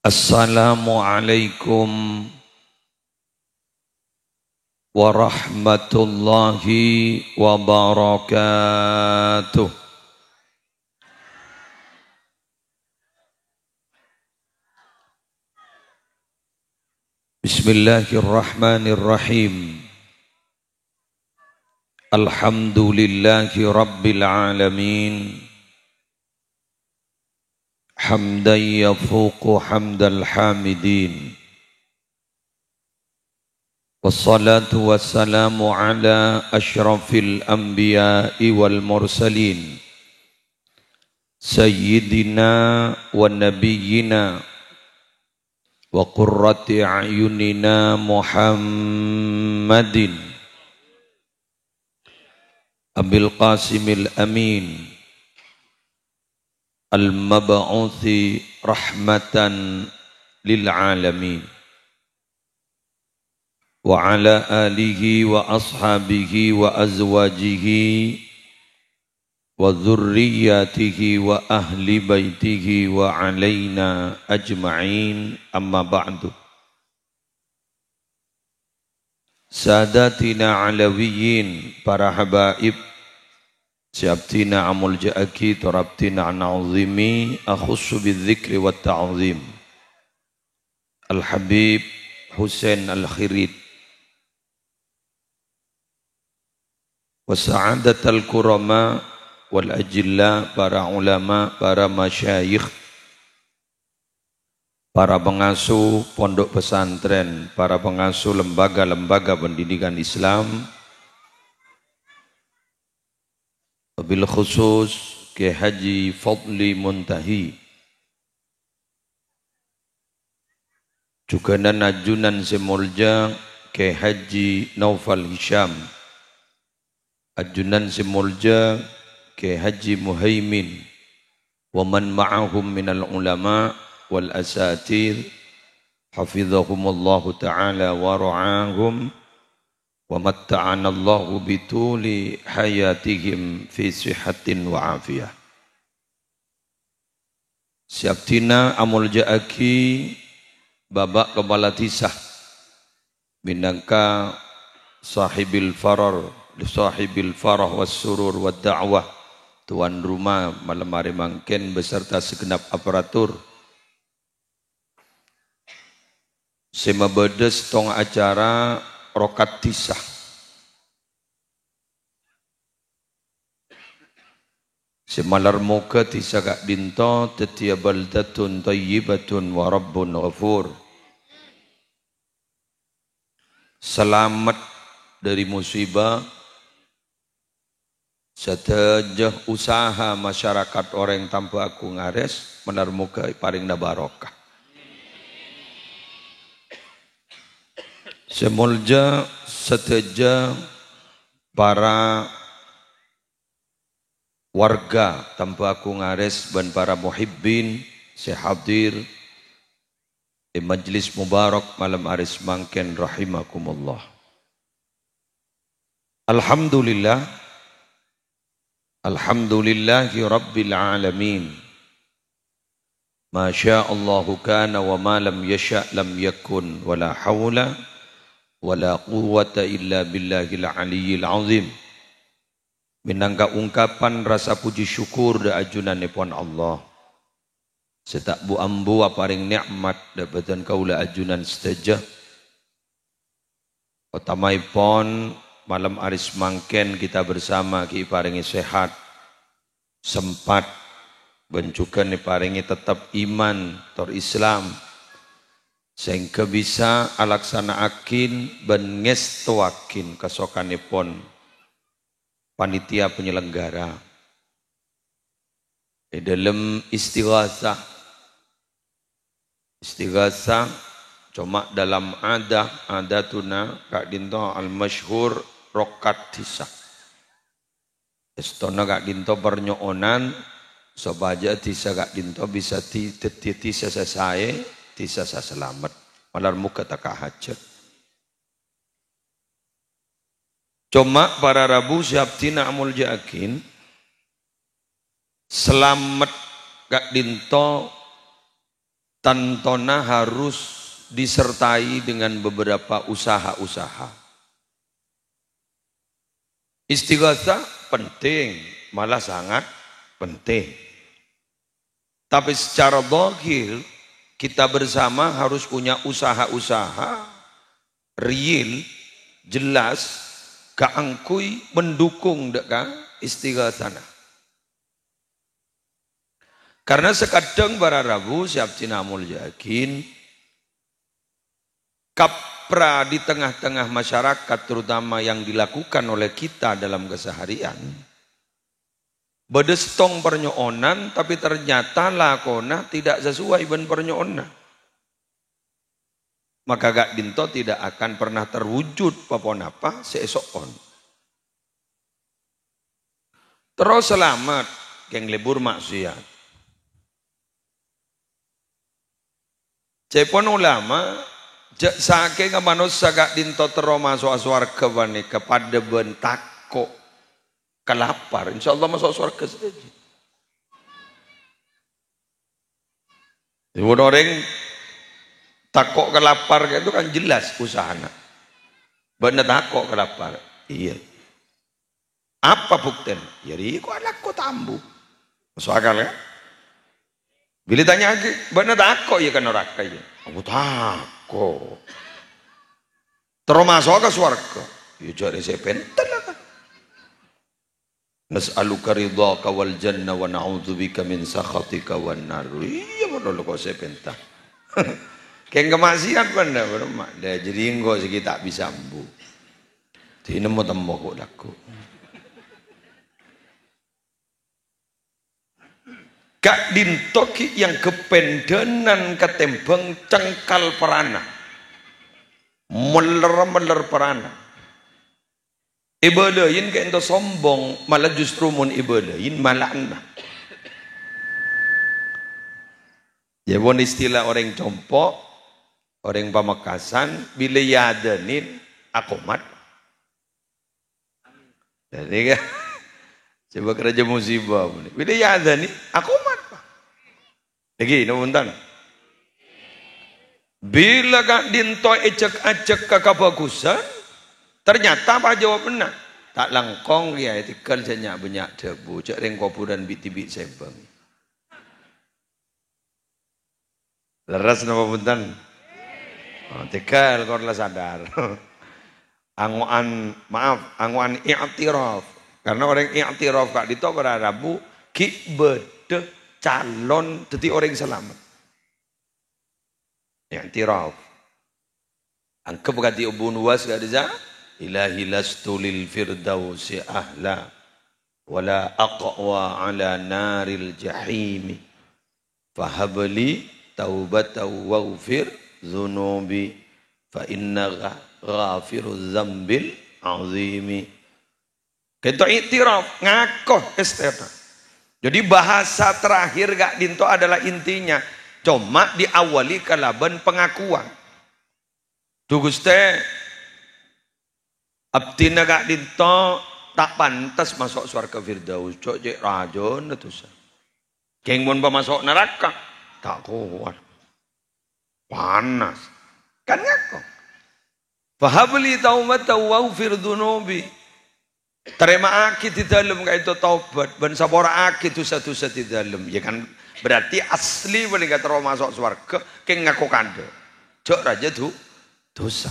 Assalamualaikum warahmatullahi wabarakatuh. Bismillahirrahmanirrahim. Alhamdulillahi rabbil alamin. Hamdan yafuqu hamdal hamidin. Wassalatu wassalamu ala ashrafil anbiya'i wal mursalin. Sayyidina wa nabiyyina wa qurrati a'yunina Muhammadin Abil Qasimil Amin al-mab'uthi rahmatan lil alamin wa ala alihi wa ashabihi wa azwajihi wa dhurriyyatihi wa ahli baitihi wa alaina ajma'in, amma ba'du. Sadatina alawiyyin, para habaib, siabtina amul ja'aki turabtina an'azimi akhussu bidzikri wa ta'zim. Al-Habib Husain Al-Khirid wa sa'adatal kurama wal ajilla, para ulama, para masyayikh, para pengasuh pondok pesantren, para pengasuh lembaga-lembaga pendidikan Islam, wabil khusus Kiai Haji Fadli Muntahi, juga Najunan Semulja Kiai Haji Naufal Hisham, Ajunan Semulja Kiai Haji Muhaimin, wa man ma'ahum minal ulama wal asatir, hafizahumullahu ta'ala wa ra'ahum wa matta'ana Allahu bituli hayatihim fi sihatin wa afiyah. Siaptina amul ja'aki babak kepala tisah minangka sahibil farah was surur wad da'wah, tuan rumah malam hari mangken beserta segenap aparatur sema bedes tong acara rokat tisah. Semalar muka tisah kak dinto tetia baldatun tayyibatun wa rabbun ghafur. Selamat dari musibah, setajah usaha masyarakat orang tanpa aku ngares menar muka paring na barokah. Semulja seteja para warga tanpa aku ngares dan para muhibbin sehadir di majlis mubarak malam aris mangken rahimakumullah. Alhamdulillah, alhamdulillahi rabbil alamin. Ma sya'allahu kana wa ma lam yasha' lam yakun, wa la hawla wala quwwata illa billahil aliyyil azim. Minangka ungkapan rasa puji syukur da ajunan nepon Allah. Setak bu ambu aparing nikmat dapatan kaula ajunan setajah. Otamai pon malam aris mangken kita bersama ki paringi sehat, sempat bencukan ni paringi tetap iman tor Islam, sehingga bisa alaksana akin ben ngestoakin kasokanipun panitia penyelenggara di dalam istighasah cuma dalam adatuna kak dinto al masyhur rokat tisah estona kak dinto pernyoonan sobaja tisah kak dinto bisa tisah selesai tisah selamat malar muka tak hajat. Cuma para Rabu siaptina amul jakin selamat gak dinto tantona harus disertai dengan beberapa usaha-usaha. Istighatsah penting, malah sangat penting. Tapi secara dhahir kita bersama harus punya usaha-usaha real, jelas, kaangkui mendukung deka istighatsah. Karena sekadang para rabu siap cinamul yakin kapra di tengah-tengah masyarakat terutama yang dilakukan oleh kita dalam keseharian. Bedestong pernyoonan tapi ternyata lakona tidak sesuai dengan pernyoonan. Maka gak dinto tidak akan pernah terwujud apa seesokon. Terus selamat geng lebur maksiat. Cepon ulama saking manusia gak dinto tero masuk swarga bani kepada bentako kelapar, insya Allah masuk surga saja. Ibu orang takok kelapar itu kan jelas usahana. Bener takok kelapar, iya. Apa buktinya? Jadi kok anakku tambu, masuk akal kan? Bila tanya lagi, bener takok ya kan neraka ya. Aku takok. Terus masuk ke surga, ya jadi saya pentel lah kan. Nas'aluka ridhaka wal jannah wa na'udzubika min sakhatika wan nar. Iya bener kok saya pentah. Kayak kemaksiat bener mak. Dah jadi engko siki tak bisa ambu. Dene mau tembok kok laku. Kak dintoki yang kependenan ketembang cengkal perana. Meler perana. Ibadahin kayak itu sombong, malah justru mun ibadahin malah enak. Ya bon istilah orang compok, orang Pamekasan, bila yadanin akomat. Jadi kan, coba kerja musibah. Bila yadanin akomat. Lagi, nonton. Bila kak dinto ecek-ecek kebagusan, ternyata apa jawabnya? Tak langkong ya etikal senyak banyak debu. Cak reng kuburan biti-biti sebang. Leras nama punten. Oh, tikal kau lah sadar. Anguan i'tiraf. Karena orang i'tiraf kak dito pada Rabu ki bede calon dadi orang selamat. I'tiraf. Angkep kati Abu Nuwas gak ada. Ilahi lastu lil firdausi ahla wala aqwa ala naril jahimi fahabli taubata waghfir dhunubi fa inna ghafiru dzambil azimi. Kita iktiraf ngakoh istana. Jadi bahasa terakhir gak dinto adalah intinya cuma diawali kalaban pengakuan. Tugus teh abdina gak dinto tak pantas masuk surga firdaus. Cok cek rajon itu sah. Keng mun masuk neraka tak kuat. Panas. Kan ngaku. Fahabli taubata waghfir dzunubi. Terima akid di dalam kaitu taubat ban sabora akid dosa-dosa di dalam. Ya kan berarti asli boleh kata masuk surga keng ngaku kande. Cok raja tu dosa.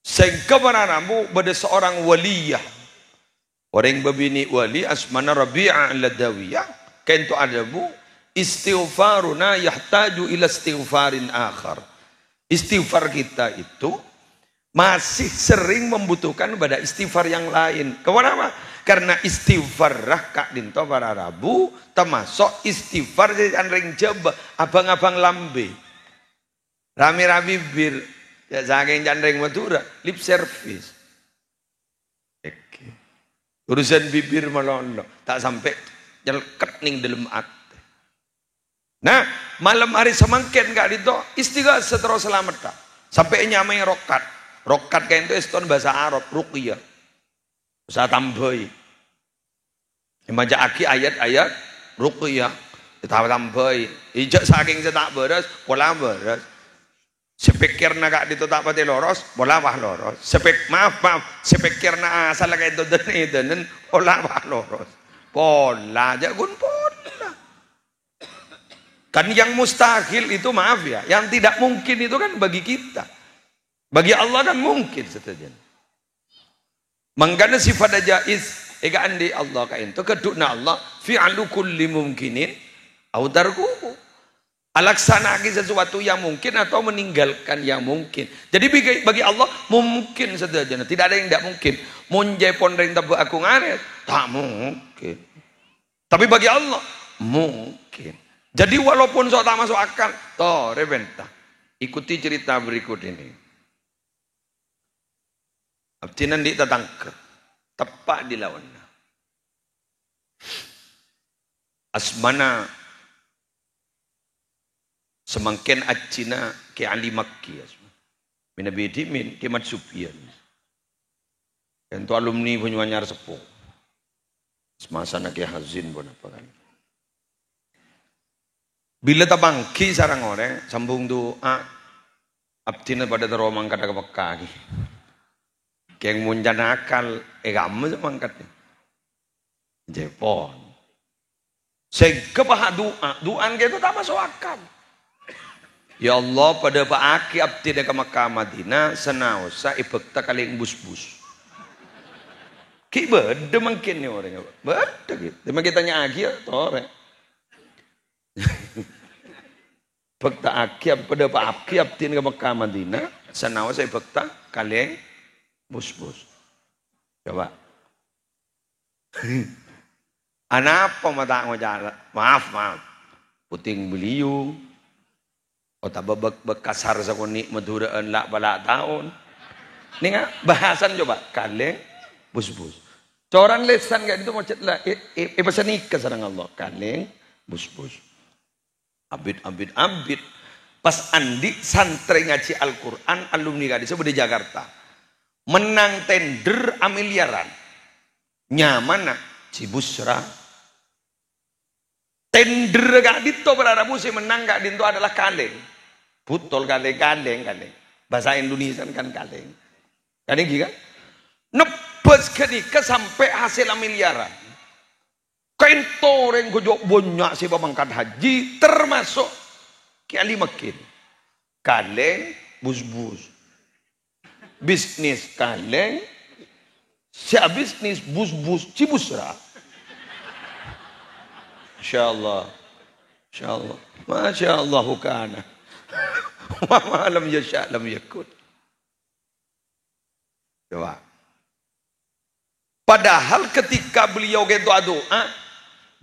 Sehingga panaramu pada seorang waliyah. Orang babini wali asmana Rabi'ah al-Ladawiyah. Kentu adabu istighfaruna yahtaju ila istighfarin akhar. Istighfar kita itu masih sering membutuhkan pada istighfar yang lain. Kenapa? Karena istighfar kak dinto para rabu termasuk istighfar yang ring jaba abang-abang lambe. Rami-rami bir. Ya saking candring Madura, lip service. Urusan bibir melono, tak sampai nyelket ning dalam ati. Nah, malam hari semangkin gak dito, istighatsah terus selamat tak. Sampai nyamai rokat. Rokat kayak itu iston bahasa Arab, ruqyah. Bahasa tambahi. Maca aki ayat-ayat ruqyah. Tambah-tambahi. Ijak saking tak beres, pola beres. Sepikirna kak dito tak pati loros, pola wah loros. Maaf, sepikirna asal kaya itu denen, pola wah loros. Pola aja gun pola. Kan yang mustahil itu maaf ya, yang tidak mungkin itu kan bagi kita. Bagi Allah kan mungkin saja. Mangkana sifat jaiz, ega andi Allah kain to kedukna Allah fi'alu kulli mumkinin au tarkuhu. Alaksanakan sesuatu yang mungkin atau meninggalkan yang mungkin. Jadi bagi Allah mungkin saja, tidak ada yang tidak mungkin. Munjai pondeng tabu aku ngaret, tak mungkin. Tapi bagi Allah mungkin. Jadi walaupun sok tak masuk akal, toh rebenta. Ikuti cerita berikut ini. Abdi nanti tatangke, tepat di lawannya. Asmana semakin acina ke Ali Makki asma. Minabidi min ke Matsupian. Itu alumni Bunyanyar Sepuh. Semasa nak ke Hazin pun apa kan. Bila tabangki sarang orang sambung doa abdina pada teromang kata ke Mekah. Keng munjan akal kamu semangkatnya. Jepon. Sehingga paha doa gitu tak masuk akal. Ya Allah pada Pak Aki abdi ke Mekah Madinah senausa ibekta kaling bus-bus. Ki beda mungkin nih orangnya. Beda gitu. Cuma kita tanya Aki ya tore. Bekta Aki pada Pak Aki abdi ke Mekah Madinah senausa ibekta kaling bus-bus. Coba. Anak apa mata ngojala? Maaf. Puting beliau. Ota babak bekasar sa kunik maduraan la bala taon. Ni nga bahasan coba kaleng bus-bus. Coran lesan gak itu macet lah. Pesanik ka sarang Allah kaleng bus-bus. Abid. Pas andi santri ngaji Al-Quran alumni gadis di Jakarta. Menang tender amiliaran. Nyamana Cibusra. Tender gak dito berharap sih menang gak dito adalah kaleng. Putol kaleng. Bahasa Indonesia kan kaleng. Kaleng gitu kan? Nepes ketika sampai hasil miliaran. Kain toreng kujok banyak si pemangkat haji termasuk kiali makin. Kaleng bus-bus. Bisnis kaleng. Siap bisnis bus-bus Cibusra. Insyaallah. Masya Allah kana. Wa ma lam yasha lam yakun. Coba. Padahal ketika beliau gitu doa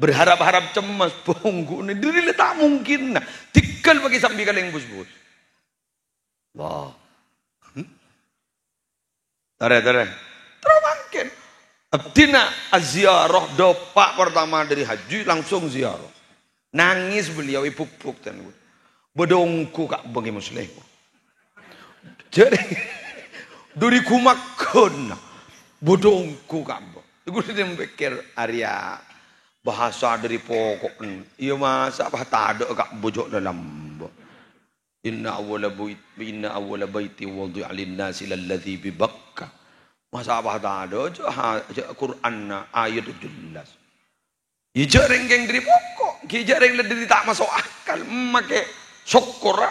berharap-harap cemas punggu ini diri tak mungkin nah tikal bagi sambil kaleng bus-bus. Wah. Tare. Terus mungkin abdina ziarah dopak pertama dari haji langsung ziarah. Nangis beliau ipuk-puk dan bedongku kak bagi muslim. Jadi dari kumakon bedongku kak. Iku dia mikir Arya bahasa dari pokok. Iya masa apa tak ada kak bojok dalam. Inna awwala baiti wudi'a lin-nasi lalladzi bi Bakkah. Masa apa tak ada aja Quran ayat jelas. Ija renggeng dari pokok, ija reng dari tak masuk akal, make syukur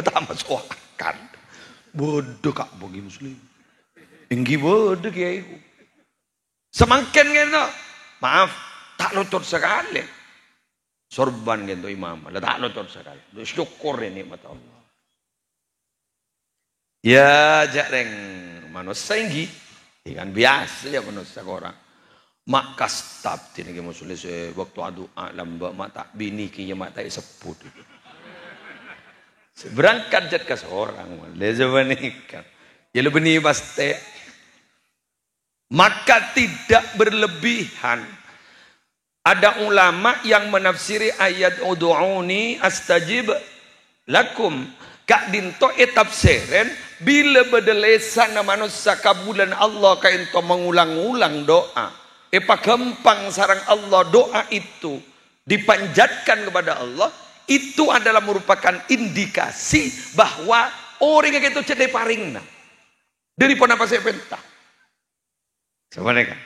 tak masuk akal. Bodoh kak bagi muslim. Enggi bodoh kiai. Semakin gitu, maaf tak lutut sekali. Sorban gitu imam, tak lutut sekali. Syukur ini mata Allah. Ya jareng manusia enggi. Ikan biasa ya manusia orang. Mak kastab tinagi musulis waktu adu lamba mata bini kinya mata seput. Berangkat jat ke seorang, lezat nikah. Ya lebih ni pasti. Maka tidak berlebihan. Ada ulama yang menafsiri ayat ud'uni astajib lakum. Kak dinto tafsiren bila bedelesan manusia kabulan Allah kainto mengulang-ulang doa. Gampang sarang Allah doa itu dipanjatkan kepada Allah, itu adalah merupakan indikasi bahwa orang yang itu cedek paringna daripada apa saya pentah. Sebenarnya kan.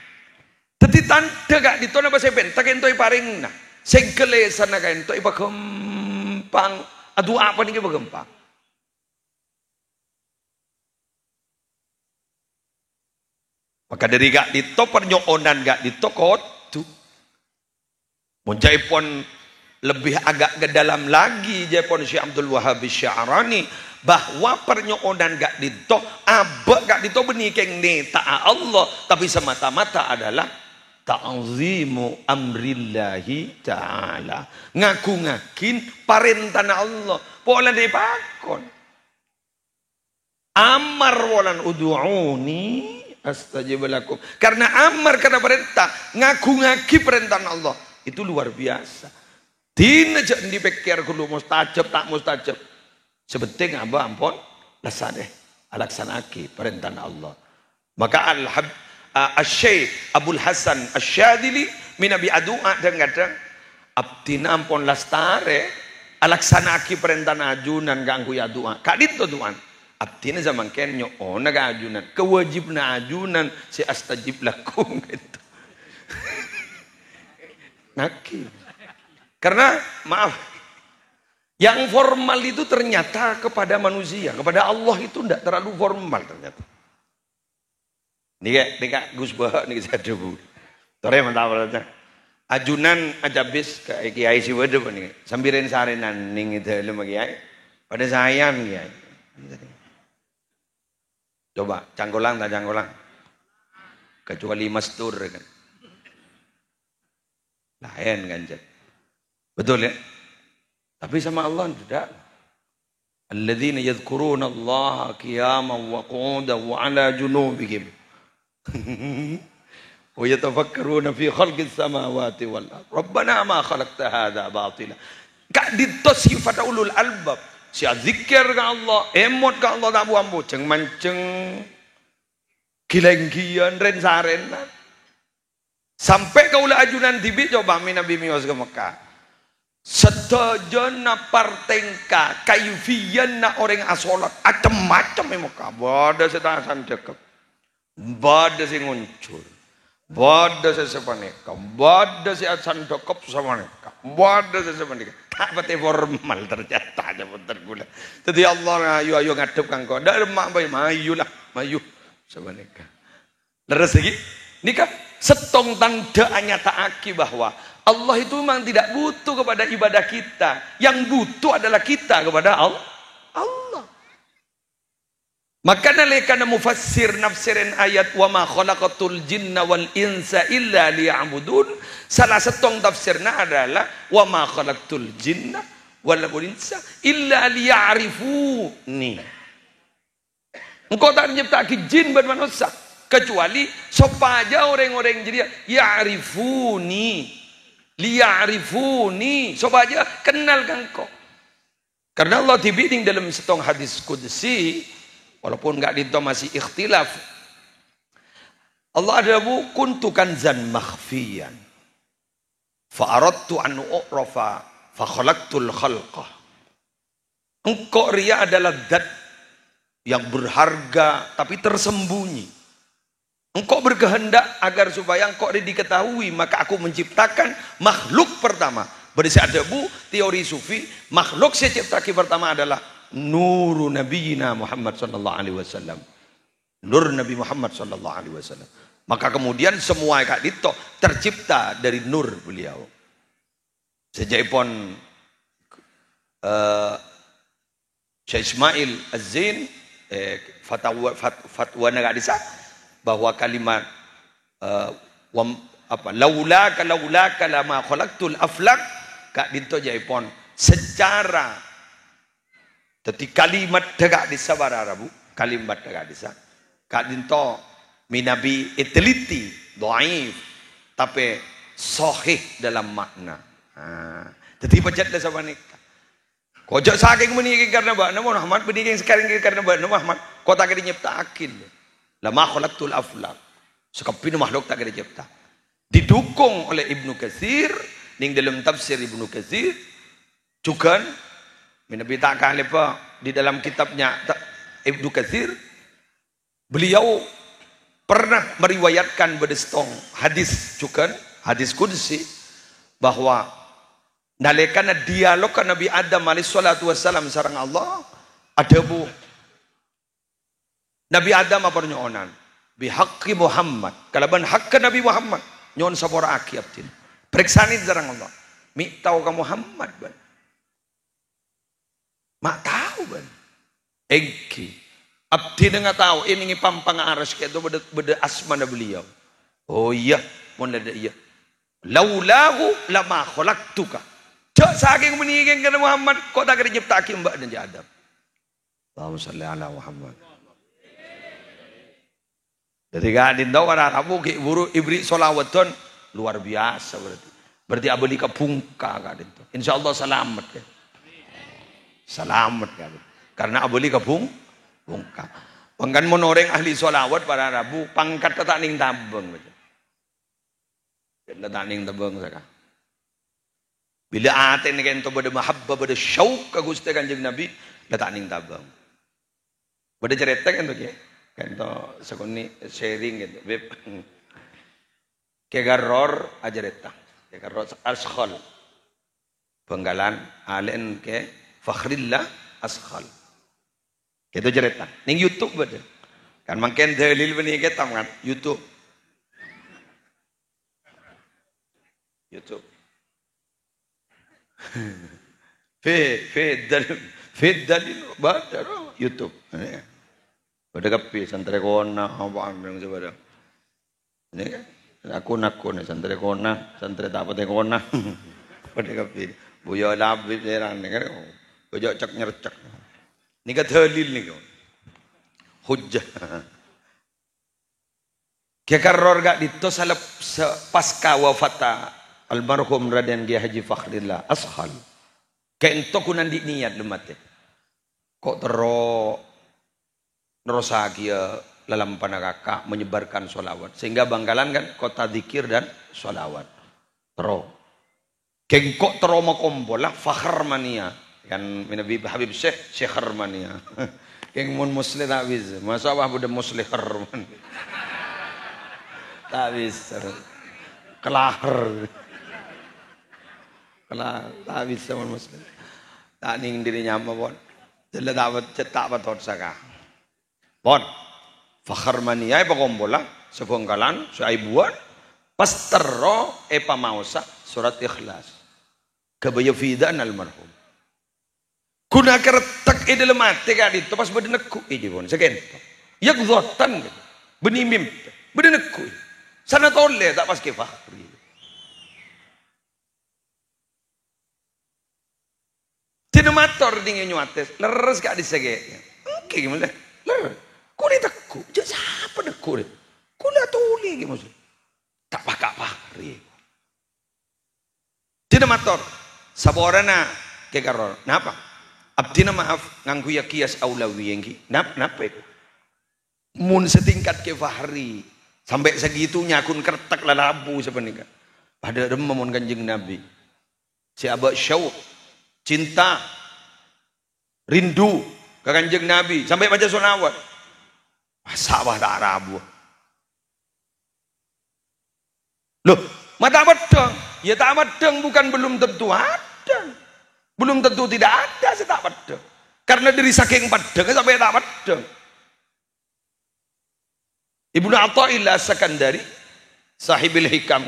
Teti tanda gak ditona apa saya pentah kentoi paringna. Sengkele sana kentoi bagempang. Aduh apa nih bagempang. Maka dari gak dito pernyokonan gak dito kotu. Menjai pun lebih agak ke dalam lagi Japon Syekh Abdul Wahhab Sya'rani bahwa pernyokonan gak dito abak gak dito benikeng ni ta'a Allah tapi semata-mata adalah ta'zimu amrillahi ta'ala ngaku-ngakin parentana Allah pola dipakon amar walan udu'uni astajib lakum karena amar karena perintah ngaku-ngaki perintah Allah itu luar biasa. Dina jak dipikir kudu mustajab tak mustajab. Sebenting apa ampun laksane alaksanaki perintah Allah. Maka Al-Syekh Abdul Hasan Asy-Syadzili min Abi Adua dan kadang abdina ampun lastare alaksanaki perintah ajunan ganggu ya doa. Kak dito tuan. Abdina zaman kenyo ona ga ajunan. Kewajibna ajunan si astajib lakum gitu. Naki. Karena maaf, yang formal itu ternyata kepada manusia, kepada Allah itu tidak terlalu formal ternyata. Nih kak Gus Bah nih saya debu. Tore mantap aja. Ajunan ajabis ke kiai si wede nih. Sambirin sarenan ning itu lema kiai. Pada sayang kiai. Coba canggolang tak canggolang. Kecuali mastur kan. Lain ganjat. Betul ya? Tapi sama Allah tidak. Alladzina yadhkuruna Allah qiyaman wa qu'udan wa 'ala junubihim. Wa yatafakkaruna fi khalqis samawati wal ardh. Rabbana ma khalaqta hadza batila. Kak dito sifat ulul albab. Si zikir ka Allah, emot ka Allah tak buambu ceng manceng kilengkian ren sarenan. Sampai kaula ajunan tibi coba Nabi miwas ke Mekah. Sedajana partengka kayufiyanna orang asolat macam-macam di Mekah. Bada setasan dekat. Bada si nguncur. Bada si sepaneka. Bada si asan dekap sepaneka. Bada si sepaneka. Tak pati formal ternyata aja betul gula. Jadi Allah ayo ngadep kangko. Dari mak bayi mayu lah. Mayu sepaneka. Leres lagi. Nikah setong tanda nyataake bahwa Allah itu memang tidak butuh kepada ibadah kita. Yang butuh adalah kita kepada Allah. Maka nalekana mufassir nafsirin ayat wa ma khalaqatul jinna wal insa illa liya'budun. Salah setong tafsirna adalah wa ma khalaqatul jinna wal insa illa liya'rifuni. Engkau tak menciptakan jin dan manusia kecuali supaya orang-orang jadi ya'rifuni liya'rifuni supaya kenalkan kau. Karena Allah dibimbing dalam setong hadis qudsi walaupun enggak dinto masih ikhtilaf. Allah ada bu kuntu kanzan makhfiyan fa aradtu an u'rafa fa khalaqtul khalqah. Engkau ria adalah zat yang berharga tapi tersembunyi. Engkau berkehendak agar supaya engkau diketahui, maka aku menciptakan makhluk pertama. Berdasar debu teori sufi, makhluk saya ciptakan pertama adalah nuru nabiyina Muhammad sallallahu alaihi wasallam. Nur Nabi Muhammad sallallahu alaihi wasallam. Maka kemudian semua kak dito tercipta dari nur beliau. Sejak pun Syekh Ismail Az-Zain fatwa negara desa bahwa kalimat laulaka lama khalaqtul aflak kak dinto jaipon secara teti kalimat tegak desa bararabu kalimat tegak desa kak dinto minabi iteliti dhaif tapi sahih dalam makna. Teti pecet desa banika kojak saking meniki karena bakna Muhammad meniki sekarang karena bakna Muhammad kota kene nyiptakin lama khalaqtul aflak sekepin makhluk tak ada cipta didukung oleh Ibnu Katsir ning dalam tafsir Ibnu Katsir juga Nabi tak kali Pak di dalam kitabnya Ibnu Katsir beliau pernah meriwayatkan bedestong hadis juga hadis qudsi bahwa nalekana dialog kan Nabi Adam alaihi salatu wassalam sareng Allah ada bu Nabi Adam apa nyonan bihaqqi Muhammad kalaban hak Nabi Muhammad nyon sabora aki abdin periksani sareng Allah mi tahu ka Muhammad ban mak tahu ban engki abdi nggak tahu ini pampang aras kayak itu beda asmana beliau oh iya mun ada iya laulahu lama khalaqtuka cak saking meningin kana Muhammad kok tak kira nyiptake mbak dan Adam Allahumma shalli ala Muhammad. Jadi kadin tahu kan Arabu ki buru ibri sholawatun luar biasa berarti abadi kapungka kadin tuh insyaallah selamat ya selamat kan karena abadi kapungka pangkan monoreng ahli sholawat para Arabu pangkat tak ning tabeng betul tak ning tabeng saka bila aten kento bade mahabbah bade syauq ka Gusti Kanjeng Nabi tak ning tabeng bade cerita kan tuh ya kento sekuni sharing gitu web kegaror ajareta kegaror askhal penggalan alen ke fakhrillah askhal itu cerita ning YouTube bade kan mangken dalil bani kita kan YouTube dalil bade YouTube pada kapi santre kona apa yang coba ini kan aku santre kona santre tak apa kona pada kapi buaya labib seran kan buaya cek nyercek ini kan dalil nih kan hujjah kekaror gak dito sa pasca wafata almarhum Raden Kiai Haji Fakhrillah Askhal kayak itu kunan di niat lemat kok Rosakia dalam panagaka menyebarkan sholawat sehingga Bangkalan kan kota zikir dan sholawat kengkok makombo lah fakhr mania kan Nabi Habib Syekh Harmania keng mun muslim tak bisa masa wah budak muslim Harman tak bisa kelahar tak bisa mun muslim tak ning dirinya apa pun jelas dapat cetak batot saka pon fakhr mania apa kombola sebongkalan saya buat pas terro pamausa surat ikhlas kabaya fidan almarhum kuna keretak dalam mati kan itu pas bedeneku ini pun sekian yak zotan gitu benimim bedeneku sana tole tak pas kefakhri tidak motor dingin nyuates leres gak disegek oke gimana leres kuni teku jadi siapa neku deh kuni tuli gimana tak pakai tidak motor saborana ke karor napa abdina maaf nganggu ya kias aulawi yang napa itu mun setingkat ke fahri sampai segitunya akun kertak lalabu sebenarnya pada remon Kanjeng Nabi si abad syauq cinta rindu ke Kanjeng Nabi sampai baca sholawat masa bah tak Arabu loh mata bedeng ya tak bedeng bukan belum tentu ada belum tentu tidak ada setak bedeng karena dari saking bedeng sampai tak bedeng Ibnu Athaillah Sakandari sahibil hikam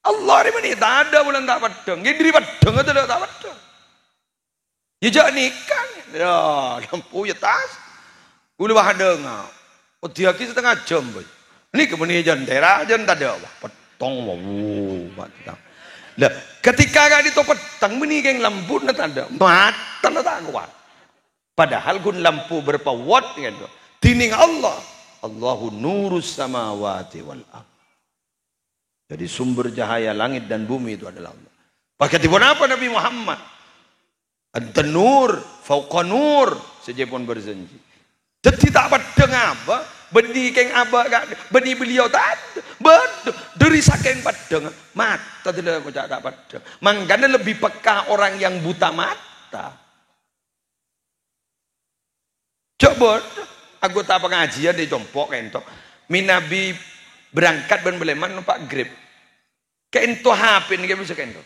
Allah ini tak ada bulan tak bedeng ya dari bedeng itu tak bedeng ya jangan ikan ya lampu ya tas ulu bah dengar oh dia ki setengah jam boy ini kemudian jendera jen tak ada petong lah ketika gak di petang ini yang lampu tak ada mata tak kuat padahal kun lampu berapa watt gitu tining Allah Allahu nurus samawati wal ardh jadi sumber cahaya langit dan bumi itu adalah Allah pakai tiba apa Nabi Muhammad An-nur fauqa nur sejepun berjanji jadi tak pedeng apa Beni keng abah gak beni beliau tak betul dari saking padang mata tidak aku tak padang. Makanya lebih peka orang yang buta mata. Coba anggota pengajian di Jompok kentok. Minabi berangkat ben beleman numpak grab. Kento HP nih bisa kento.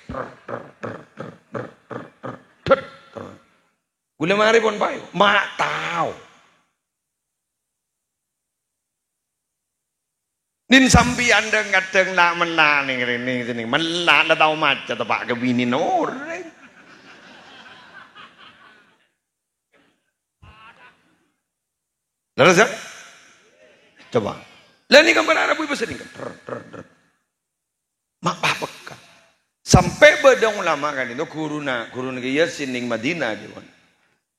Gula mari pun baik. Mak tahu. Nin sampai anda kadang nak menang nih ini menang dah tahu macam tu pak kebini orang. Lalu coba. Lalu ni gambar Arab ibu sering kan. Mak apa kan? Sampai bedang ulama kan itu guruna gaya sining Madinah je kan.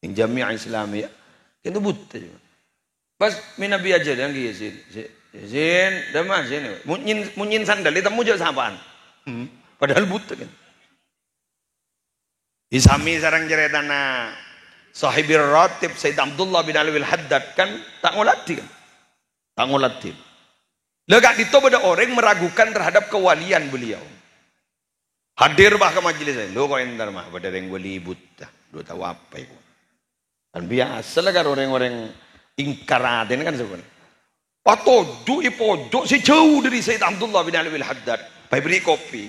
Yang Jamiah Islamiyah. Itu buta je. Pas minabi aja yang gaya Zin, dah mah sini. Munyin sandal itu muncul sapaan. Padahal buta kan. Isami sarang ceritana Sahibir Ratib Sayyid Abdullah bin Alwi Al-Haddad kan tak ngulati kan. Tak ngulati. Lega itu pada orang meragukan terhadap kewalian beliau. Hadir bah ke majelis ini. Lo kau entar mah pada orang wali buta. Lo tahu apa itu. Dan biasa lah kan orang-orang ingkar ini kan sebenarnya. Patojo pojok si jauh dari Sayyid Abdullah bin Alwi Al-Haddad. Pai beri kopi.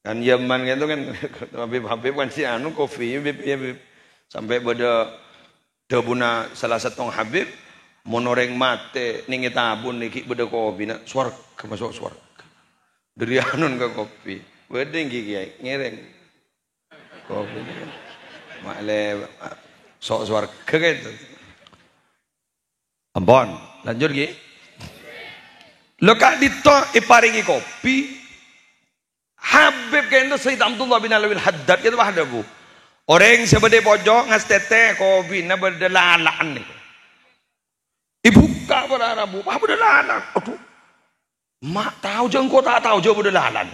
Kan Yaman gitu kan Habib kan si anu kopi Habib. Sampai pada debuna salah satu Habib monoreng mate ningi tabun niki beda kopi nak swarga masuk swarga. Dari anun ke kopi. Wedeng gigi ngereng. Kopi. Makle sok swarga gitu. Ampun, lanjut lagi. Lo kak dito iparingi kopi. Habib kendo Sayyid Abdullah bin Alwi Al-Haddad itu ada bu. Orang sebede pojok ngas tete kopi na berdelalaan nih. Ibuka pada bu, apa berdelalaan? Aduh, mak tahu jengko tak tahu jauh berdelalaan.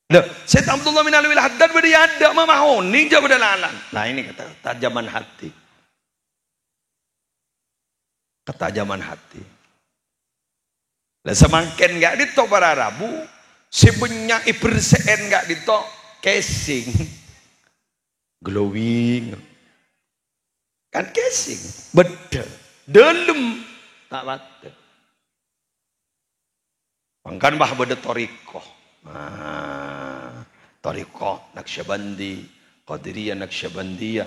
Loh, Sayyid Abdullah bin Alwi Al-Haddad beriada mama honing jauh berdelalaan. Nah ini kata tajaman hati. Ketajaman hati. Lah semakin enggak ditok para Rabu, sebanyak iberseen enggak ditok casing. Glowing. Kan casing, bedel, dalam tak batal. Mangkan bah beda toriko. Toriko Naqsyabandi, Qadiriyah Naqsyabandiyah.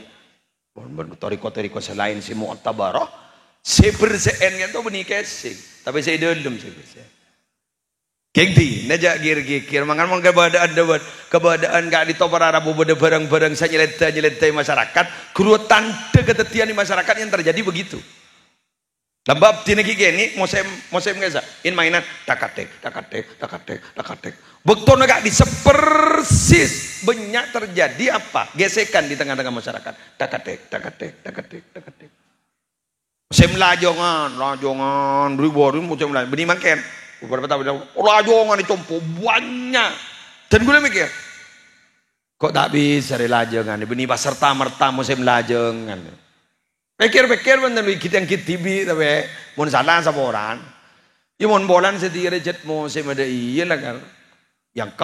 Toriko selain si Mu'tabarah. Saya berseen kan tu benih casing, tapi saya dalam saya berseen. Kengti, najak gir-gir, mangan keberadaan gak ditopar Arabu pada barang-barang saya nyeletai masyarakat, kuru tanda ketetian di masyarakat yang terjadi begitu. Lembab tina gini, mosem gak in mainan takatek. Bekton agak disepersis banyak terjadi apa? Gesekan di tengah-tengah masyarakat. Takatek. Saya lajongan, ribuan, macam lain. Benih makan, beberapa tahun lajongan dicompo banyak. Dan gue mikir, kok tak bisa lajongan? Benih serta merta musim lajongan. Pikir bener kita yang kita tibi, tapi mau salah sama orang. Ya mau bolan setiap jet musim ada iya lah kan. Yang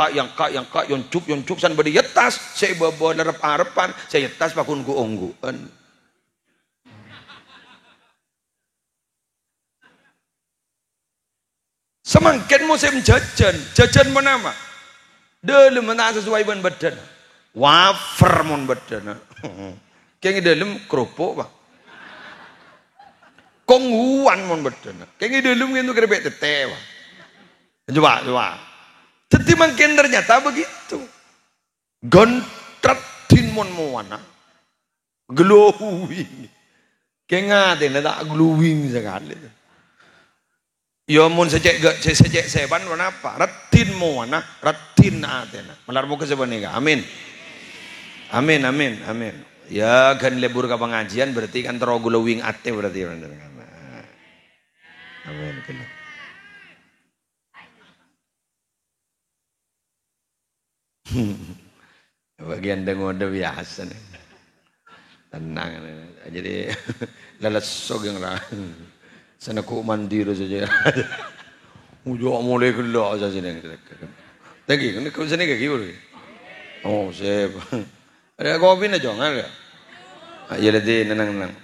cuk san beri yetas, saya bawa harapan, saya yetas pakun ku ongguan. Semakin musim jajan menama. Dalam mana sesuai dengan badan. Wafer mon badan. Kayak dalam kerupuk pak. Konghuan mon badan. Kayak dalam itu keripik tete pak. Coba. Jadi makin ternyata begitu. Gontradin mon muana. Glowing. Kayak ngatin tak glowing sekali. Ya mun sejak seban apa? Ratin mana? Ratin atena. Melarmu ke sebenarnya. Amin. Ya kan lebur ke pengajian berarti kan terogulowing ate berarti. Amin. Bagian dengoda biasa nih. Tenang. Jadi leles sogeng lah. Sana ku mandi saja. Ujung mulai gelak saja ni. Lagi, kau sini ke kiri? Oh, sip. Ada kopi na jangan ada. Ya lagi nenang.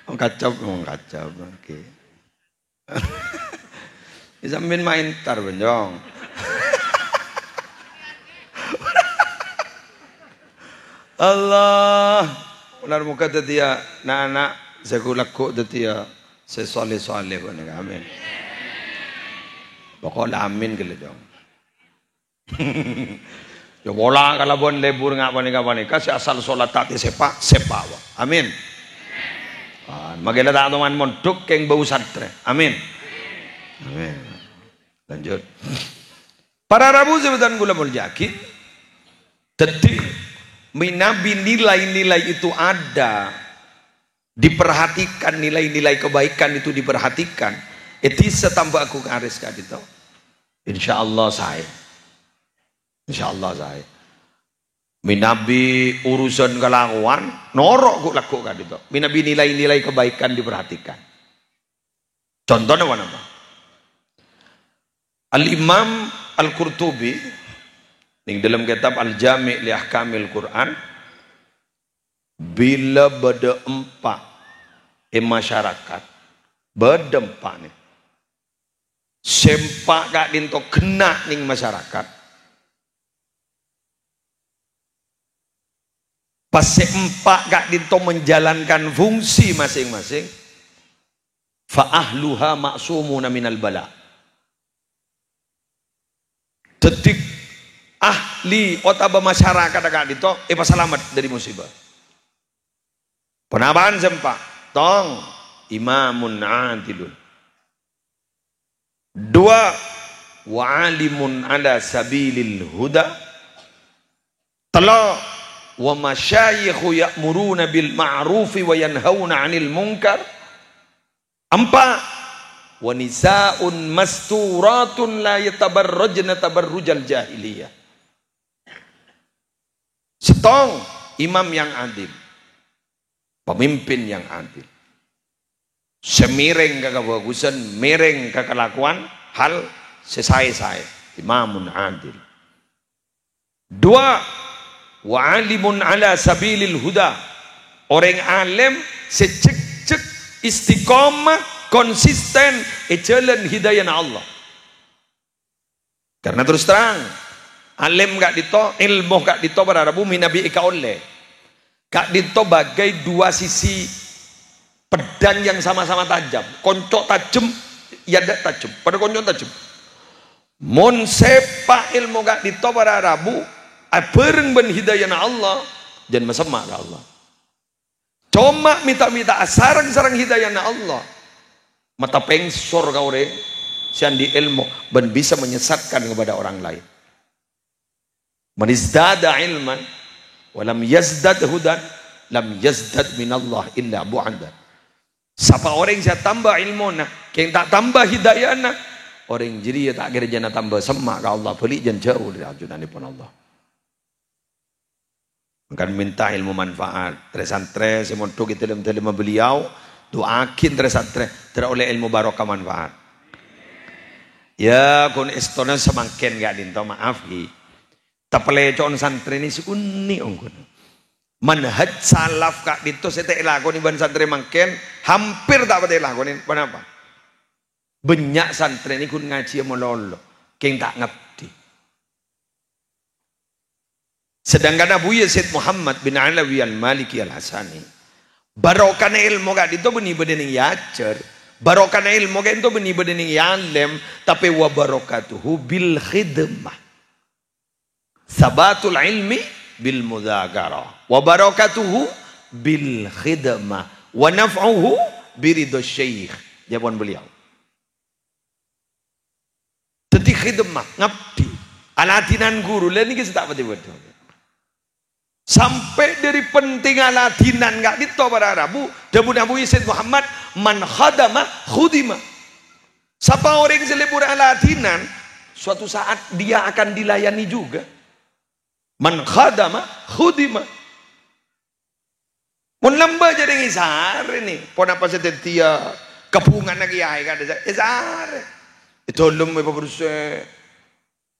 Oh kacap, okey. Sambil main tar benjong. Allah, ular muka tetia, anak sekulakku tetia, sesoleh ko ni amin. Pokoknya amin ke lejong. Ya bola kalau bon lebur ngapa ni kasih asal solat tati sepak wa. Amin. Magila tak teman mondok keng bau satre. Amin. Amin. Lanjut. Para Rabu sebutan gula muljaki. Detik Nabi nilai-nilai itu ada, diperhatikan nilai-nilai kebaikan itu diperhatikan. Itu setambah aku ngaris kak itu. Insyaallah saya. Minabi urusan kelakuan norok ku lakukan itu. Minabi nilai-nilai kebaikan diperhatikan. Contohnya apa? Al-Imam Al-Qurtubi di dalam kitab Al-Jami' li Ahkamil Quran, bila beda empat masyarakat beda empat ni sempak gak dinto kena ning masyarakat pas empat gak dinto menjalankan fungsi masing-masing fa ahluha maksumuna minal bala. Detik ahli otaba masyarakat agak dito selamat dari musibah. Penambahan sempak tong imamun adilun. Dua wa'alimun ala sabilil huda. Telo wa masyayikhu ya'muruna bil ma'rufi wa yanhauna 'anil munkar. Empat wa nisaun masturatun la yatabarrajna tabarrujal jahiliyah. Setong imam yang adil, pemimpin yang adil, semiring kebagusan, miring kekelakuan, hal sesai-sai, imamun adil. Dua wa alimun ala sabilil huda, orang alim secek-cek istiqomah konsisten jalan hidayah Allah. Karena terus terang alim gak dito, ilmu gak dito para Rabu minabi ika oleh. Gak dito bagai dua sisi pedang yang sama-sama tajam. Koncok tajam, ya gak tajam. Pada koncok tajam. Mon sepa ilmu gak dito para Rabu, bareng ben hidayah Allah dan masemak ke Allah. Cuma minta-minta sarang-sarang hidayah Allah. Mata pengsor kau re, siandi ilmu ben bisa menyesatkan kepada orang lain. Man izdada ilman walam yazdad hudan lam yazdad minallah illa bu'anda. Siapa orang yang tambah ilmu nak, yang tak tambah hidayah nak, orang jadi tak kira jana tambah semak ke Allah, pelik jan jauh dari ajudan pun Allah. Makan minta ilmu manfaat, tresantre semonto kita dalam beliau, doakin tresantre teroleh ilmu barokah manfaat. Ya kun istona semangken gak dinto maaf hi. Tapelecon santri ini sekuni ongkon. Manhaj salaf kak dito sete lakoni ban santri mangken hampir tak pati lakoni. Kenapa? Banyak santri ini kun ngaji melolo, keng tak ngerti. Sedangkan Abu Yazid Muhammad bin Alawi al-Maliki al-Hasani, barokana ilmu kak dito beni bedening yacer, barokana ilmu kak dito beni bedening yalem, tapi wa barokatuhu bil khidmah. Sabatul ilmi bil mudzakarah wa barakatuhu bil khidmah wa naf'uhu biridho syekh. Jawaban beliau. Tadi khidmah ngabdi alatinan guru lain ini kita tak betul. Sampai dari penting alatinan enggak dito para Arabu Dabu Abu Yazid Muhammad man khadama khudima. Siapa orang yang selebur alatinan suatu saat dia akan dilayani juga. Man khadama khudima. Mun lamba jadi ngisar ini. Pon apa setia kepungan lagi ay kan isar. Itu lem apa berusaha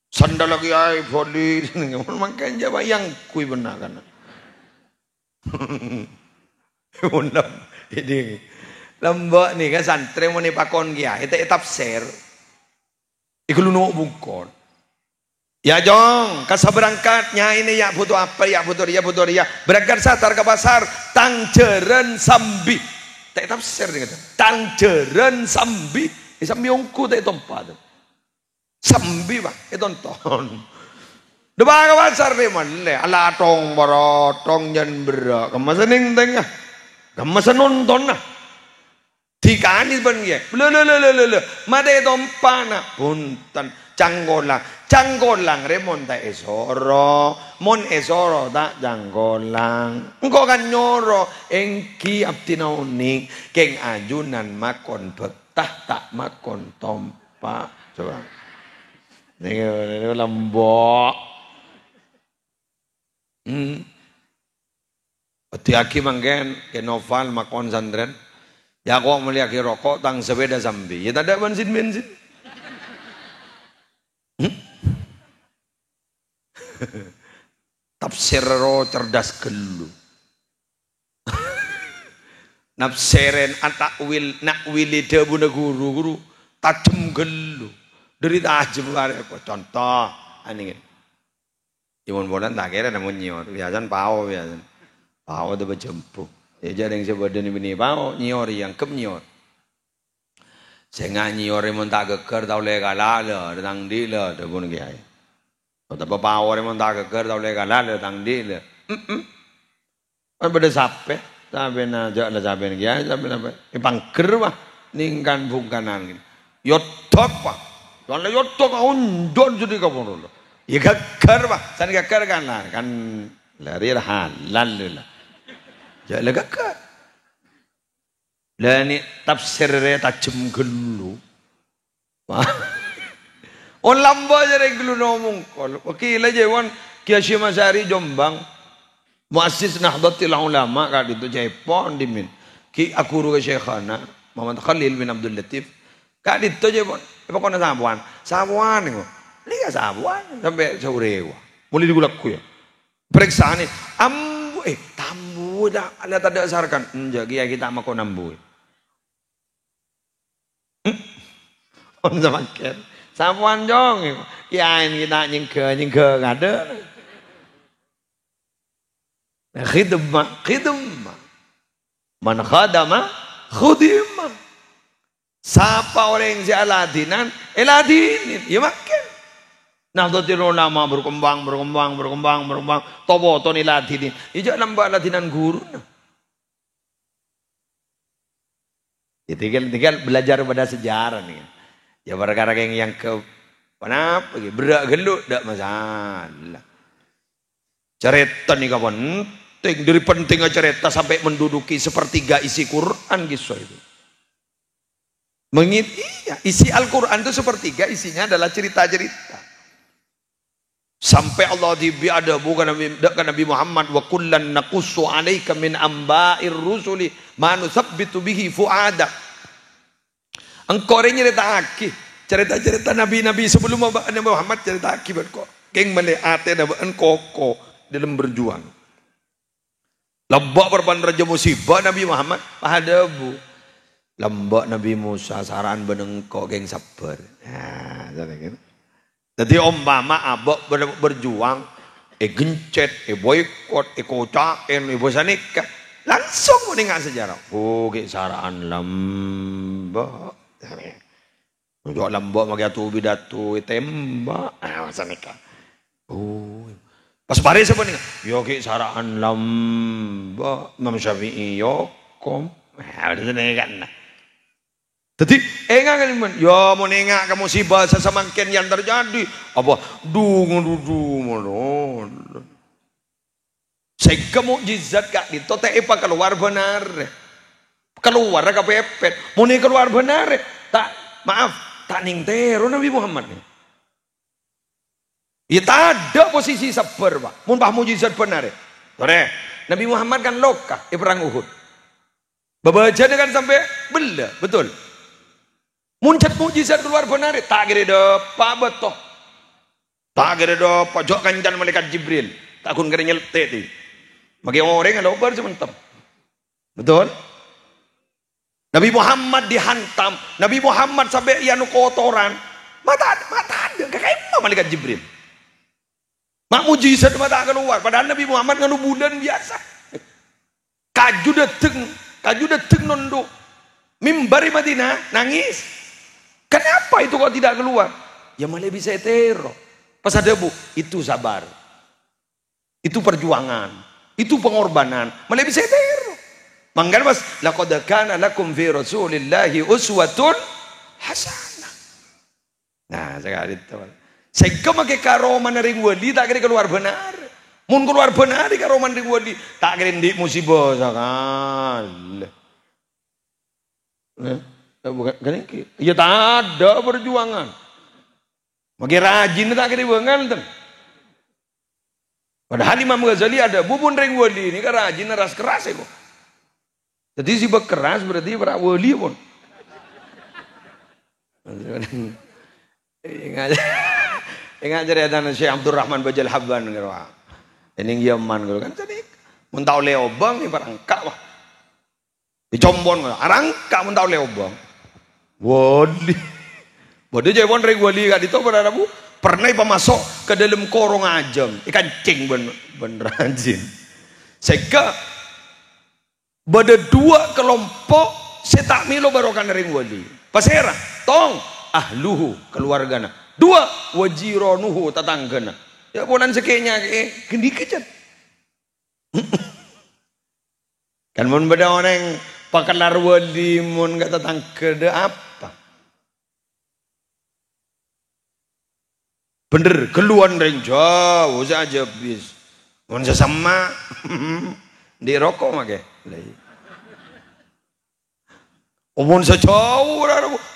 sandal lagi ay volley makanya bayang kui benar kan. Undang ini lamba nih kan santri mau nih pakon kia itu tafsir ikut lu bungkon ya jong kasa berangkatnya ini ya butuh apa ya butuh dia berangkat satar ke pasar tangjeren sambi tak tafsir nih kata tangjeren sambi sambi ongku tak tempat sambi pak itu tonton depan ke pasar nih mana ala tong barotong jan berak kemasan ning tengah kemasan nonton nah dikani ben ya le made dompana punten canggolang remon ta esoro mon esoro tak canggolang engko kan nyoro engki abdina unik keng ajunan makon betah tak makon tompa coba ini lembok hati-hati mangken ke novel makon sandren ya kok melihat rokok tang sepeda sambil ya tak ada bensin tafsir ro cerdas gelu nafsiren atakwil nakwili debuna guru tajem gelu dari tajem kok contoh aningin imun bolan tak kira namun nyior biasan pao tu berjemput ya jadi yang sebadan ini pao nyior yang kem nyior saya nyior yang tak geger tau legala le datang di le debun kiai atau pao yang tak geger tau legala le datang di le kan pada sampai na jak le sampai kiai sampai apa pangker wah ningkan bungkanan yotok wah kalau yotok undon jadi kamu lo ya geger wah san geger kan lari halal lah jadi geger lah ni tafsirnya tajem gelu on lamba jadi gelu ngomong kalau wakil aja wan Kiai Hasyim Asy'ari Jombang muassis Nahdlatul Ulama kan itu Jepon dimin ki akuru ke Syekhana Muhammad Khalil bin Abdul Latif kan itu Jepon pokoknya sabuan nih lihat sabuan sampai sore wah mulai digulakku ya periksa nih tambu dah ada tanda asarkan jadi kita makan ambu on zaman ker sabuan jong kiain kita nyingke nggak ada khidmah man khadama khudimah siapa orang yang si Aladinin ya makin Nahdlatul Ulama berkembang tobo Aladinin ijak nambah Aladinan guru ya tinggal belajar pada sejarah nih ya perkara yang ke kenapa berak geluk tak masalah cerita nih kawan dari pentingnya cerita sampai menduduki sepertiga isi Quran kisah itu iya isi Al-Quran itu sepertiga isinya adalah cerita-cerita sampai Allah dibiadabu kan Nabi Muhammad wa kullan naqussu alaika min amba'ir rusuli ma nusabbitu bihi fu'adak engkau cerita-cerita Nabi-Nabi sebelum Nabi Muhammad cerita akibat kok keng meleate dan koko dalam berjuang lembak berban raja musibah Nabi Muhammad pahadabu lembak Nabi Musa saran benengko geng sabar nah gitu. Jadi umpama abok berjuang gencet boykot kocakin bosanika langsung meninggal sejarah saraan lembak untuk lembak magi atu bidatu tembak bosanika pas pare siapa nih yo saraan lembak Imam Syafi'i yokom ada kan jadi enggak kan ya mau nengak kamu musibah sesemangkin yang terjadi apa sehingga mukjizat kak itu apa keluar benar keluar kepepet mau nih keluar benar tak maaf tak ningtero Nabi Muhammad nih ya tak ada posisi sabar pak mau mukjizat benar Nabi Muhammad kan lokah di perang Uhud. Babaja kan sampai bela, betul. Muncul mujizat keluar benar, tak kira depa betul. Tak kira depa jok kancan malaikat Jibril. Tak kun kira nyelte ti. Bagi orang ada obar sementam. Betul? Nabi Muhammad dihantam, Nabi Muhammad sampai ianu kotoran. Mata ada, kayak malaikat Jibril. Mak mujizat mata keluar, padahal Nabi Muhammad nganu bulan biasa. Kaju dateng nondo. Mimbari Madinah nangis. Kenapa itu kok tidak keluar? Ya malah bisa etero. Pas ada bu, itu sabar. Itu perjuangan. Itu pengorbanan. Malah bisa etero. Mangga mas, laqad kana lakum fi Rasulillahi uswatun hasanah. Nah, sekali itu. Sehingga make karoman ring wali tak kira keluar benar. Mun keluar benar di karoman ring wali tak kira di musibah sakal. Bukan kan ya tak ada perjuangan. Mage rajin tak kira bengal ten. Padahal Imam Ghazali ada bubun ring wali ini kan rajin ras keras kok. Jadi si keras berarti para wali pun. Ingat cerita Syekh Abdurrahman Bajal Habban gitu. Ini Yaman gitu kan jadi mun tau leobang ni barangka wah. Dicombon arangka mun tau leobang. Wali. Bodoh jepon ring wali gak itu pada bu pernah pemasok ke dalam korong ajam ikan cing beneran jin. Sehingga pada dua kelompok setak milo barokan ring wali. Pasera tong ahluhu keluargana. Dua wajironuhu tetanggana. Ya bulan sekenya kendi kecat. Kan mun beda orang pakalar wali mun gak tetangga apa? Bener keluar ring jauh saja bis. Mun sesama di rokok make. Omon sejauh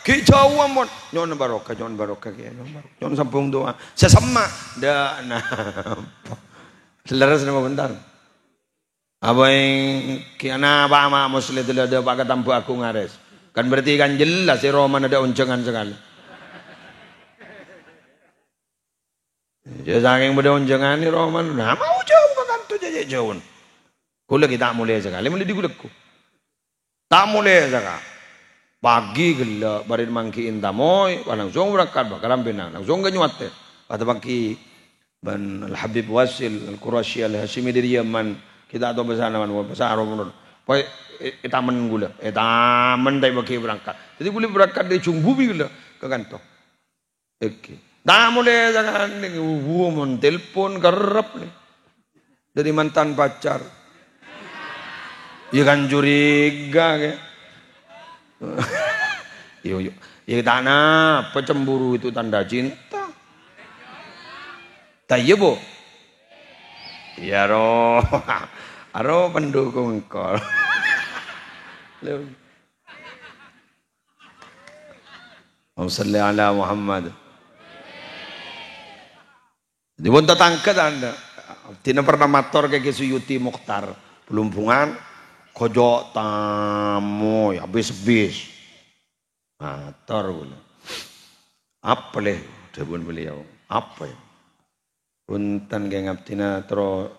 ki jauh amon nyon barokah ki nyon sampung doa sesama dah nah seleras nama bentar apa yang kiana apa ama muslim itu ada pakai tampu aku ngares kan berarti kan jelas si Roman ada uncengan sekali jadi saking beda uncengan ni Roman nah mau jauh ke kantor jauh kula kita mulai sekali mulai digulekku tak mulai sekali pagi gila barin mangkiin tamoy langsung berangkat bakaran benang langsung kenyuat kata bangki ban Al Habib Wasil Al Qurasyi Al Hashimi dari Yaman kita atau besar naman besar menurut poi taman gula taman dai baki berangkat jadi boleh berangkat dari Cunggubi gula ke kantor oke dah mulai jangan mon telepon kerap nih dari mantan pacar ya kan curiga kayak yuk, ya tanah pecemburu itu tanda cinta. Tak iya bu? Ya roh, aro pendukung kol. Salli ala Muhammad. Di pun tetangga anda, tidak pernah mator kayak Suyuti Mukhtar, Pelumpungan. Kojok tamu ya bis mator gula apa leh debun beliau apa ya punten ge ngaptina tro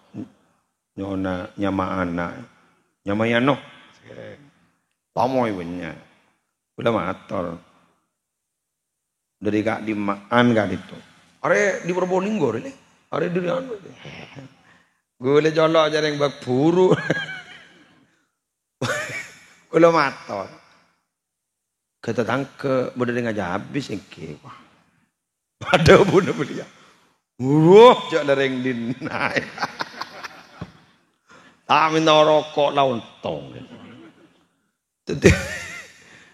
nyona nyama anak nyama yano tamu ibunya gula mator dari kak di maan kak itu are di Probolinggo ini are di anu gula jolok jarang bak buru kalau mator kata tangke bener ngajak habis engke wah ada bunuh beliau wah jak lereng dinai tak minta rokok launtong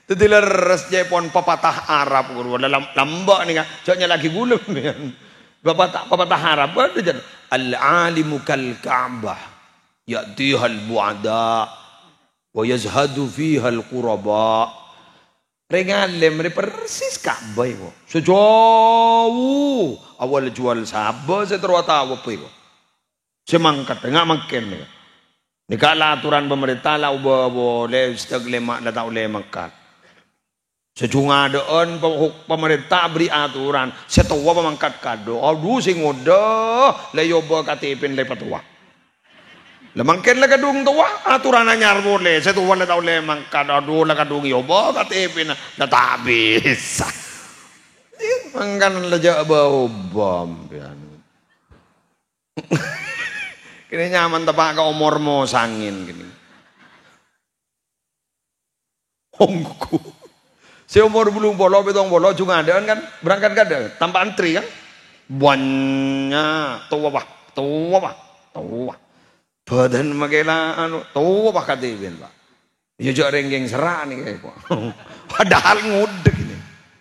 tadi leres jepon pepatah Arab guru dalam lambak nih kan jaknya lagi gulung nih pepatah Arab ada jadi al-alimu kal Ka'bah ya'tihal bu'ada wa yazhadu fiha al-quraba rengalem persis Ka'bah itu sejauh awal jual sabah seterwata apa itu semangkat enggak makan Ini kalau aturan pemerintah lah boleh lemak dah tak boleh makan. Sejunga deun pemerintah beri aturan. Setua pemangkat kado. Aduh sing ngodah le yoba KTP le patua. Lemangken lah kadung tua aturan anyar boleh. Setua le tak boleh mangkat. Aduh lah kadung yoba KTP na tak bisa. Mangkan leja bau bom. Kini nyaman tepak ke umurmu sangin gini. Hongku. Si umur belum bolo betong bolo juga ada kan berangkat kan ada tanpa antri kan. Banyak tua. Badan magela anu tua KTP Pak. Ya jo renggeng serah nih kayak kok. Padahal ngudek ini.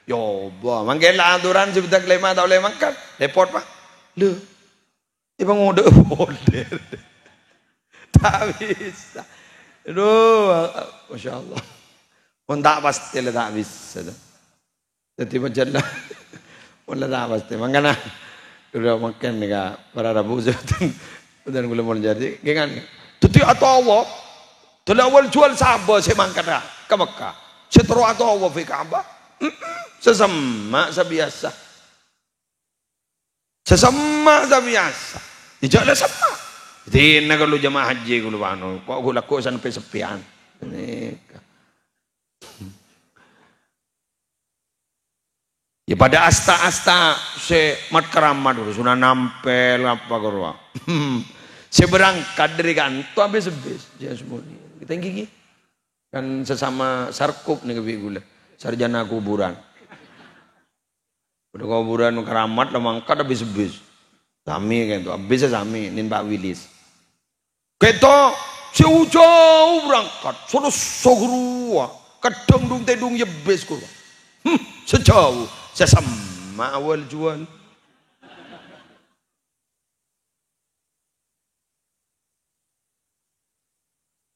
Yo, magela aturan sebentar lema tak boleh makan. Repot Pak. Loh. Iba ngode boleh. Tak bisa. Aduh, Masya Allah. Pun tak pasti lah tak bisa. Jadi macam lah. Pun lah tak pasti. Makanya sudah makan ni kak para Rabu dan gula mau jadi. Kan? Jadi atau awak. Telah awal jual sahabat saya mangkat dah ke Mekah. Seteru atau awak fi Ka'bah. Sesama sebiasa. Sesama biasa. Dijaklah sama. Jadi nak kalau jemaah haji kalau bano, kok aku laku sampai sepian. Ya pada asta-asta se mat keramat dulu sudah nampel apa korwa. Saya berangkat dari kantor habis dia semua kita gigi kan sesama sarkup nih kebi gula sarjana kuburan. Udah kuburan keramat lah mangkat habis. Sami kan tu, habis sami nin Pak Wilis. Kita jauh berangkat, sudah sogurua, kadang dung tedung yebes kurwa. Sejauh, sesama awal jual.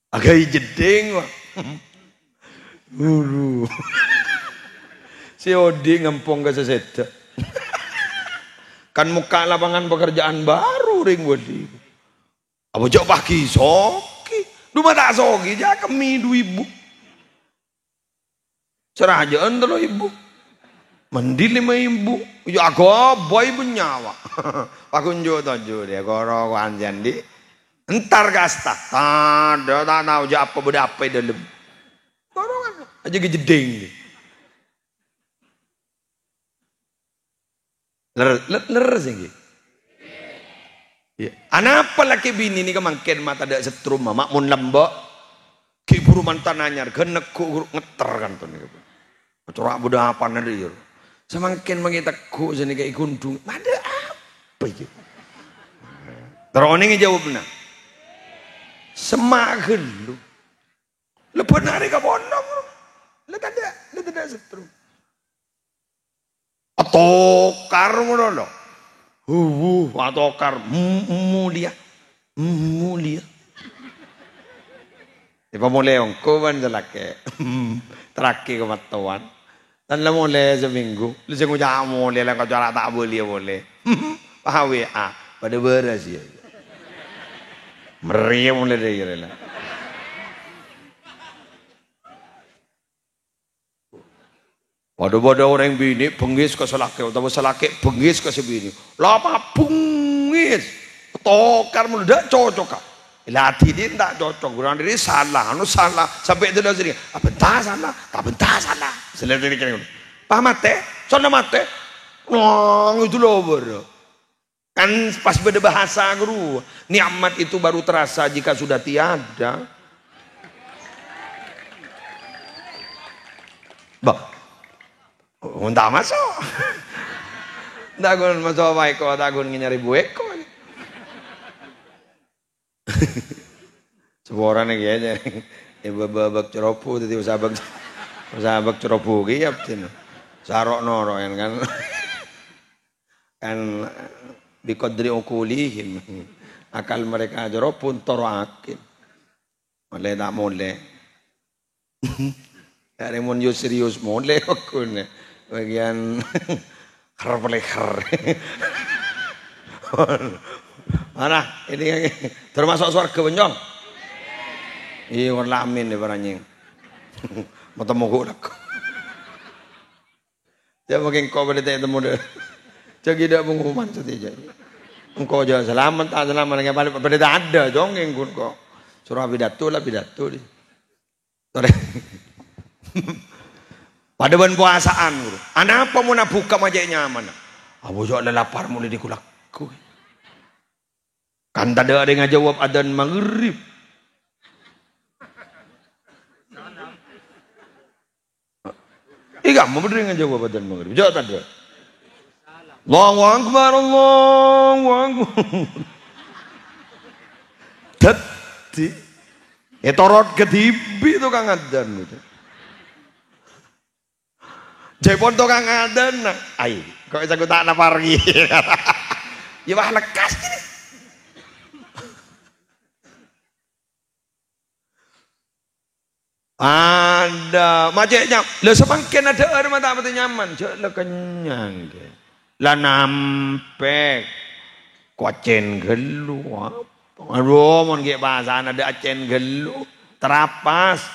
Agak jeding wah. Guru. Si Odi ngempong ke seseta. Kan muka lapangan pekerjaan baru ring Odi. Apa jauh pagi soki. Duma tak soki ja kami du ibu. Cerah aja ente lo ibu. Mandi 5 ibu. Ya aku boy benyawa. Pakunjo tojo dia koro kanjan di. Entar kasta. Ada tak tahu je apa beda apa dalam. Koro kan aja gejeding. Ler sih. Ya. Anak apa laki bini ni kemangkin mata ada setrum mak mun lembok. Ki buru mantan anyar genek ku ngeter kan tuh ni. Corak budak apa nanti yo. Semangkin mangita ku sini kayak gundung. Ada apa itu? Terus ni jawabna. Semakin lu. Lepas hari ke pondok. Lu tak ada setrum. Atokar mono. Atokar mulia. Ipa mulai ko ban jalake. Terakhir kematuan. Dan lah mulai seminggu. Lu sing ucap mulai lah kau jarak tak boleh. Pahawe pada beras ya. Meriah mulai dari lah. Pada orang bini bengis ke selake atau selake bengis ke sebini. Lapa bengis. Tokar meledak cocok kak. Latih dia tak cocok. Kurang diri salah. Salah. Sampai itu dah sini. Apa entah salah. Tak entah salah. Selesai ini. Paham mate? Soalnya mate. Nong itu loh bro. Kan pas beda bahasa guru. Nikmat itu baru terasa jika sudah tiada. Bah. Entah masuk. Dagun masuk apa eko, dagun nyari bueko. Sebuah orang ni aja. Ibu babak ceropu, tadi usabak ceropu giap cina. Sarok noro kan. Kan bikodri ukulihim. Akal mereka ceropu toroakin. Mulai tak mulai. Dari mun yo serius mulai aku ni. Bagian harpeleher. Mana ini termasuk surga benyong. Iya warna amin deh barangnya. Mata mogok lah. Dia makin kau pada temu deh. Jadi tidak pengumuman saja. Engkau jangan selamat tak selamat dengan balik pada tak ada jongeng kun kau. Surah pidato lah pidato di. Sore. Pada bulan puasaan guru. Anak apa mau nak buka majanya mana? Abu jauh lapar mulai dikulakku. Kan tak ada yang jawab adzan maghrib. Iya, mau berdiri dengan jawab adzan maghrib. Jawab tak ada. Allahu Akbar, Allahu Akbar. Tadi, torot ketibi tu kang adzan gitu. Jepon tu kang adzan, ay, kau bisa tak nak pergi. Ya wah lekas ini. Ada macetnya, lo semakin ada orang mata mati nyaman, lo kenyang ke. Lah nampek kocen gelu apa aduh mon ge bahasa ada acen gelu terapas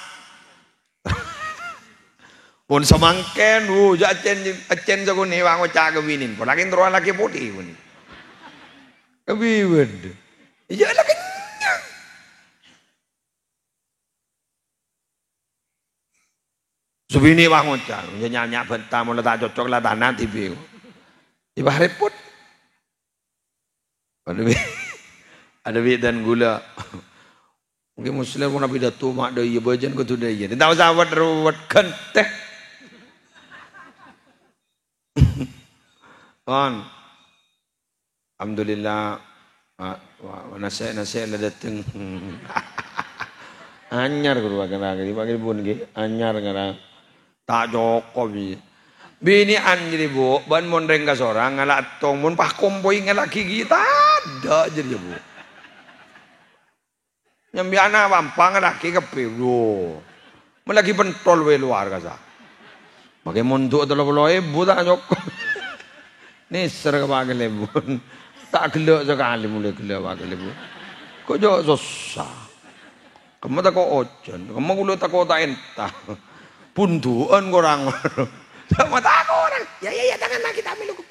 pun semangken acen jago nih wang oca kewinin pun lagi terus lagi putih pun kebiwed iya lah kenyang subini wang oca nyanyi bentar mau letak cocok lah tanah tibi iba repot. Ada bit dan gula. Mungkin muslim pun nabi datu mak dah iya bajan ko tu dah iya. Tahu sahabat ruwet kan teh. Kan. Alhamdulillah. Nasi lah datang. Anyar guru agak lagi panggil pun ge anyar ngara. Tak Jokowi. Bini anjir bu, ban mondreng ka sorang ngalak tong mun pah kompoi ngalak gigi ada jadi bu. Nyambi anak wampang ngalak ke pelu. Melagi pentol we luar kasa. Makai montuk atau ibu tak nyok. Nih ser ke pakai lebu. Tak gelak sekali mulai gelak pakai lebu. Kok jauh susah. Kamu tak kau ojen, kamu kulo tak kau tak entah. Punduan korang. Sama tak orang. Ya, jangan kita ambil lu.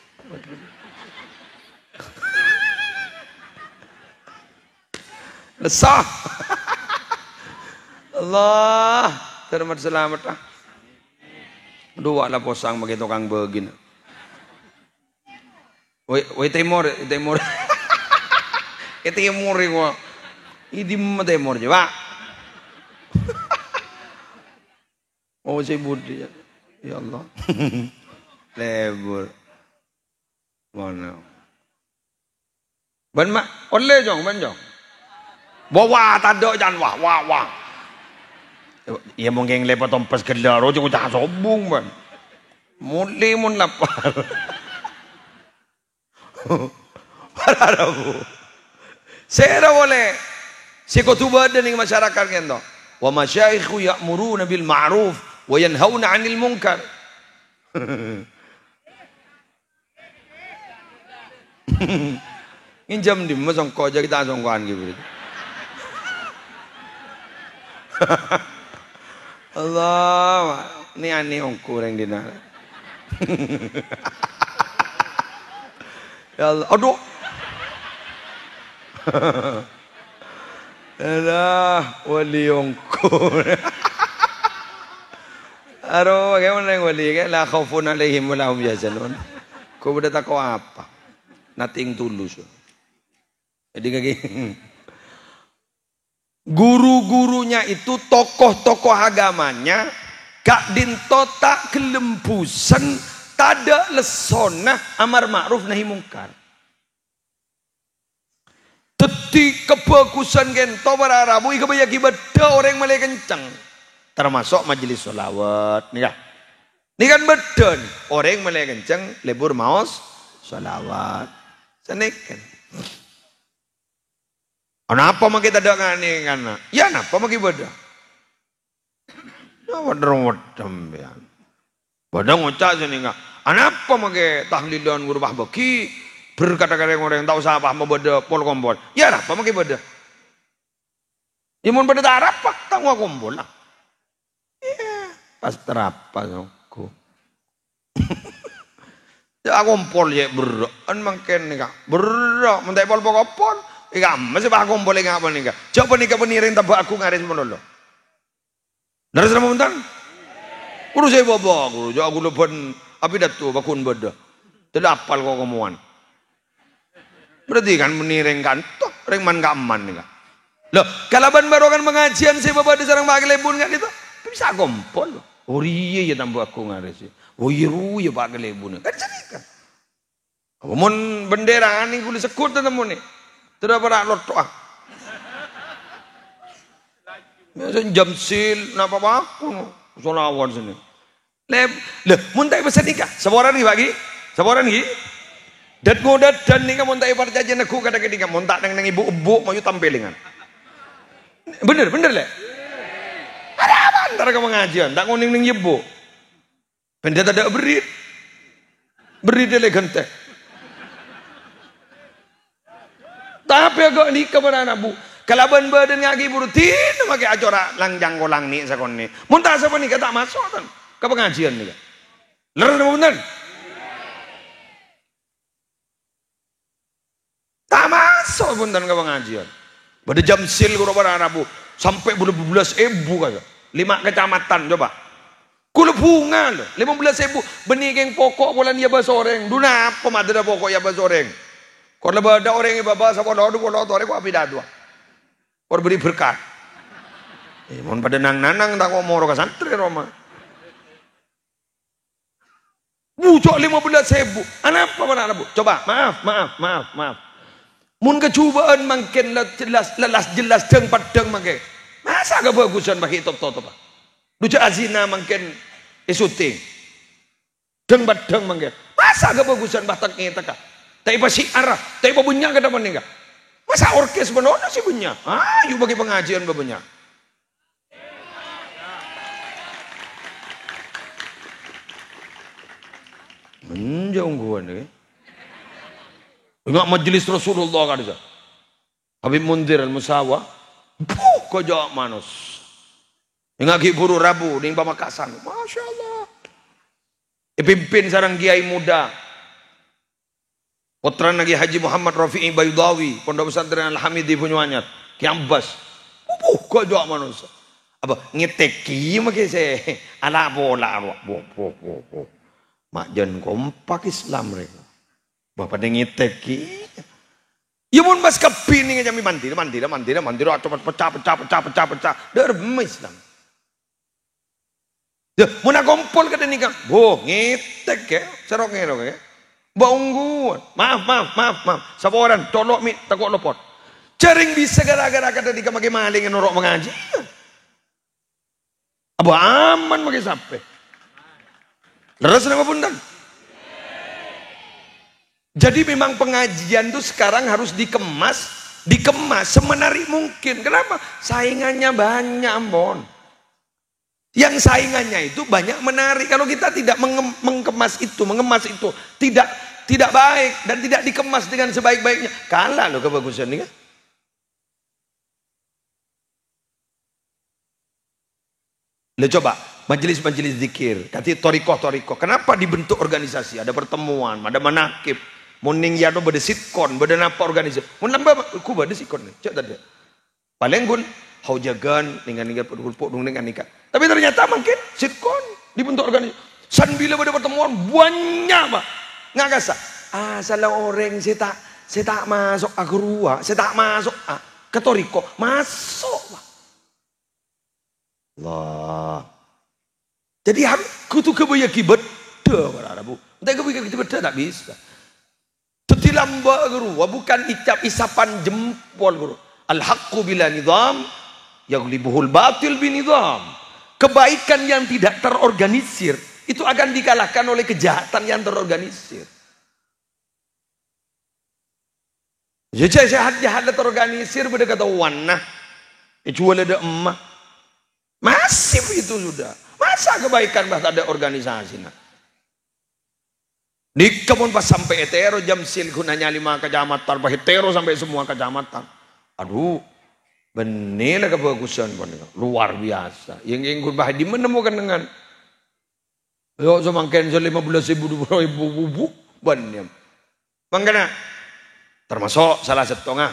Lesah. Allah, selamat lah. Dua lah posang bagi tukang begini. Woi timur. Timur gua. Ini mah timur je, Pak. Oh, si Budi ya. Ya Allah. Lebur. Mana? Ban mak, oleh jong, ban jong. Bawa tado jangan wah. Ya mungkin lepas tompas gelar, ojo jangan sobung ban. Mulai mun lapar. Para bu. Saya boleh. Sekutuba dan ing masyarakat kento. Wa masyayikhu ya'muruna bil ma'ruf wa yanhauna 'anil munkar. Injam di masang ko aja kita songkoan gitu. Allah, ini aneh ongkur yang dina. Ya Allah, aduh. Alah, wali ongkur. Aduh, bagaimana yang wali kan? La khaufun alaihim wa lahum yahzanun. Kau udah tak kau apa? Nothing tulus. Jadi kayak guru-gurunya itu tokoh-tokoh agamanya gak dinto tak kelembusan tada lesona amar ma'ruf nahi mungkar. Teti kebagusan gento para Rabu kebayaki beda orang mulai kencang. Termasuk majelis sholawat nih ya. Ini kan beda nih. Orang mulai kencang lebur maos sholawat. Senekan. Kenapa mau kita doa nih karena? Ya kenapa mau kita beda? Wadah ya. Wadah ngocak sini enggak. Kenapa mau kita tahlilan guru bah beki berkata-kata orang tahu siapa mau beda pol kompor. Ya kenapa mau kita beda? Imun pada tarapak tangwa kumpul lah. Iya, pas terapas aku. Ya kumpul ya berok, an mangken nih kak, berok, mentai pol pokopol, ika masih bah kumpul ika apa nih kak? Coba nih kak peniring tabak aku ngaris menolo. Dari sana mentan, guru saya bawa guru, jauh aku lupa api datu bakun beda, tidak apal kau kemuan. Berarti kan meniring kan, toh ring man gaman nih kak. Loh, kalaban barokan pengajian saya bawa di sarang bagi lebun kan itu, bisa kumpul. Oh iya ya tambah aku ngaris. Oh iya bagi lebun kan jadi kan. Mun bendera ani kulit sekut temu nih. Tidak pernah lotok ah. Biasa jamsil napa aku solawan sini. Leb, mun tak pesan nikah. Sabaran nih bagi, sabaran nih. Dat ngodat dan nikah mun tak perjanjian aku kata ketika mun tak nang ibu mau tampelingan. Bener le. Ada apa antara kamu ngajian? Tak ngoning ning ibu. Pendeta tak berit. Berit elegan teh. Tapi agak nikah pada anak bu. Kalaban badan ngagi burutin pakai acara langjang kolang ni sakon ni. Muntah siapa nikah tak masuk kan? Ke pengajian nih. Leres nama bener. Tak masuk punten ke pengajian. Pada jam sil kuro pada anak bu sampai belas ribu kaya. 5 kecamatan coba. Kulo bunga loh. 15.000 benih geng pokok bulan ya basoreng. Duna apa mada pokok ya basoreng. Kalau ada orang yang bapak sama lalu kalau orang kau api dadu, kau beri berkat. Mohon pada nanang tak kau mau roka santri Roma. Bucok 15.000. Anak apa mana bu? Coba maaf. Mun kecubaan makin jelas deng padang makin. Masa kebagusan bagi top pak. Duja azina makin isuting. Deng padang makin. Masa kebagusan batak kita kah? Tapi pasti arah, tapi punya ke depan nih. Masa orkes benar sih punya? Ah, yuk bagi pengajian babanya. Menjauh gua nih. Enggak majelis Rasulullah kan itu. Habib Mundir al-Musawa, kok jauh manus. Enggak giburu Rabu, ning Pamekasan. Masya Allah. Pimpin sarang kiai muda. Putra lagi Haji Muhammad Rafi'i Bayudawi, Pondok Pesantren Al-Hamidi Punyuanyat, Kiambas. Kok jauh manusia. Apa ngeteki makai saya. Ala bola bo. Mak jan kompak Islam mereka. Bapak ngeteki. Ya mun mas kepi ni kami mandi, cepat pecah. Derem Islam. Ya, mun kompol kada nikah. Bo ngetek ya, serok ya. Baungguan, maaf. Saboran, tolok mi, takut lopot. Cering bisa gara-gara kata di kamar maling norok mengaji. Apa aman pakai sampai. Leres nama pundan. Jadi memang pengajian itu sekarang harus dikemas semenarik mungkin. Kenapa? Saingannya banyak, Ambon. Yang saingannya itu banyak menarik. Kalau kita tidak mengemas itu tidak baik dan tidak dikemas dengan sebaik-baiknya, kalah loh kebagusan ini kan. Lo coba majelis-majelis zikir, kati torikoh. Kenapa dibentuk organisasi? Ada pertemuan, ada manakib. Muning yado bade sitkon, bade napa organisasi. Mun nambah ku bade sitkon. Cek tadi. Paling gun hau jagan dengan pukul dengan nikah. Tapi ternyata mungkin sitkon dibentuk organisasi. San bila pada pertemuan banyak pak. Ngagasa. Salah orang saya tak masuk agrua, saya tak masuk ke toriko, masuk pak. Allah. Jadi harus kutu kebayaki beda para bu. Tapi kebayaki beda tak bisa. Tetilamba agrua bukan isapan jempol guru. Al-haqqu bila nizam yaghlibuhul batil binizam. Kebaikan yang tidak terorganisir itu akan dikalahkan oleh kejahatan yang terorganisir. Jadi jahat terorganisir pada kata wanah, kecuali ada emak, masif itu sudah. Masa kebaikan bah ada organisasi nah. Di kebun pas sampai etero jam sil gunanya 5 kecamatan, bah etero sampai semua kecamatan. Aduh, Benarlah kebagusan pun luar biasa. Yang Gun Bahadi menemukan dengan yo semangken 15.000 20.000 banyak. Mangkana termasuk salah setengah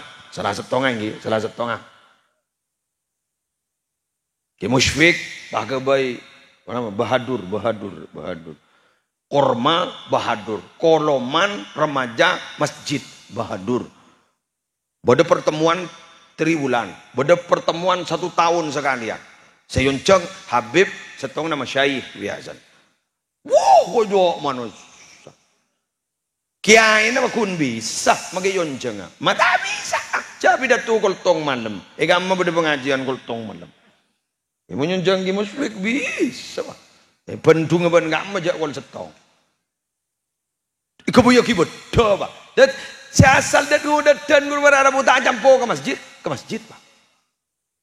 Ki Musyfik Bagabai Bahadur Korma Bahadur Koloman Remaja Masjid Bahadur. Pada pertemuan 3 bulan, pada pertemuan 1 tahun sekalian. Sayunceng Habib setong nama Syekh biasa. Wow, kojo manusia. Kiai nama kun bisa magi yonceng. Mata bisa. Jadi datu koltong malam. Agama pada pengajian koltong malam. Menyunjang Ki Musyfik bisa. Pentung ban ngam aja kol setong. Ikabu yo kibut. Coba. Dan siasal dadu dan guru berarab tak campo ke masjid Pak.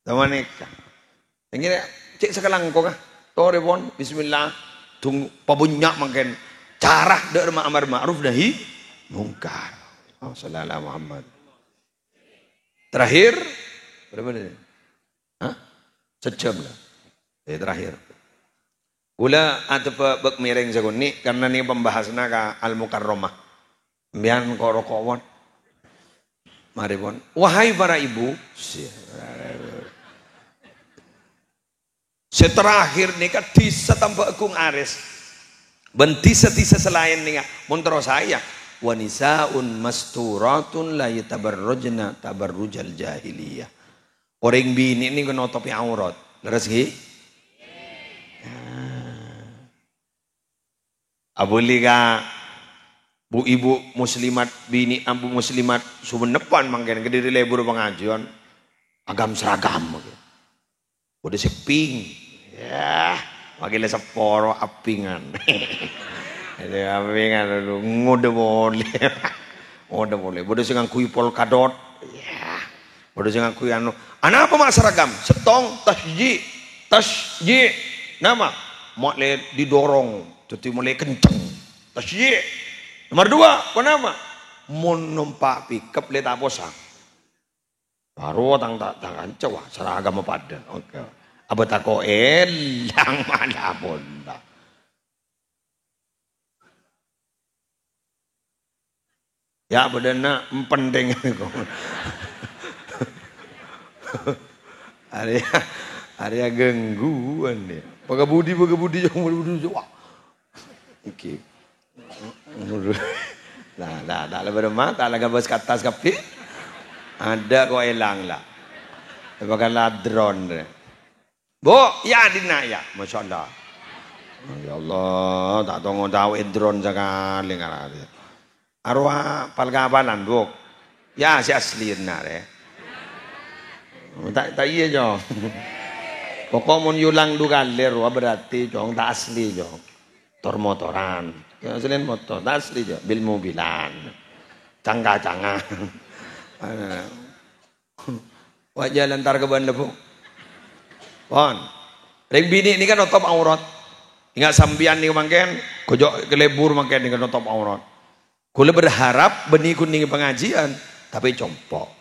Tawanika. Yang ini cek sekalang kok kah? Tore pon bismillah tung pabunyak makan cara dak amar ma'ruf nahi mungkar. Oh sallallahu Muhammad. Terakhir berapa menit? Hah? Sejam lah. Terakhir. Gula atau bek miring jagon ni karena ni pembahasna ka Al-Mukarramah. Bian korokowon. Mari pon. Wahai para ibu, seterakhir ni ka tisa tambah kung ares. Bentisa-tisa selain ni montro saya. Wanisaun masturatun la yatabarrujna tabarrujal jahiliyah. Orang bini ni kena topi aurat. Leres ki? Abuli ka bu ibu muslimat bini ambu muslimat sumenepan mangken kediri lebur pengajian agam seragam. Udah seping. Ya, makile seporo apingan. Itu apingan lu ngode boleh. Ngode boleh. Bodo sing ngakui polkadot. Ya. Bodo sing ngakui anu. Ana apa mak seragam? Setong tasji. Nama mulai didorong, jadi mulai kenceng. Tasji. Nomor 2, apa nama? Mun numpak pickup le tak posang. Baru tang kancau seragam padan. Oke. Apa tako elang mana bonda. Ya bedana empendeng ko. Area gangguan dia. Pagabudi yang budi wah. Oke. Nah, lebar mata laga bos katas kapi. Ada kok elang lah. Bakal ladron. Bu, ya dina ya, masya Allah. Ya Allah, tak tahu tahu drone sekali ngarang. Arwah palgabalan bu. Ya si asli benar ya. Tak iya jong. Pokok mun yulang du galer berarti jong tak asli jong. Tor motoran. Ya selain motor tak asli jong. Bil mobilan. Cangga. Wajah lantar ke banda bu. Pon. Ring bini ini kan notop aurat. Ingat sambian ni mangken. Kojok kelebur mangken ni kan notop aurat. Kula berharap benih kuning pengajian. Tapi compok.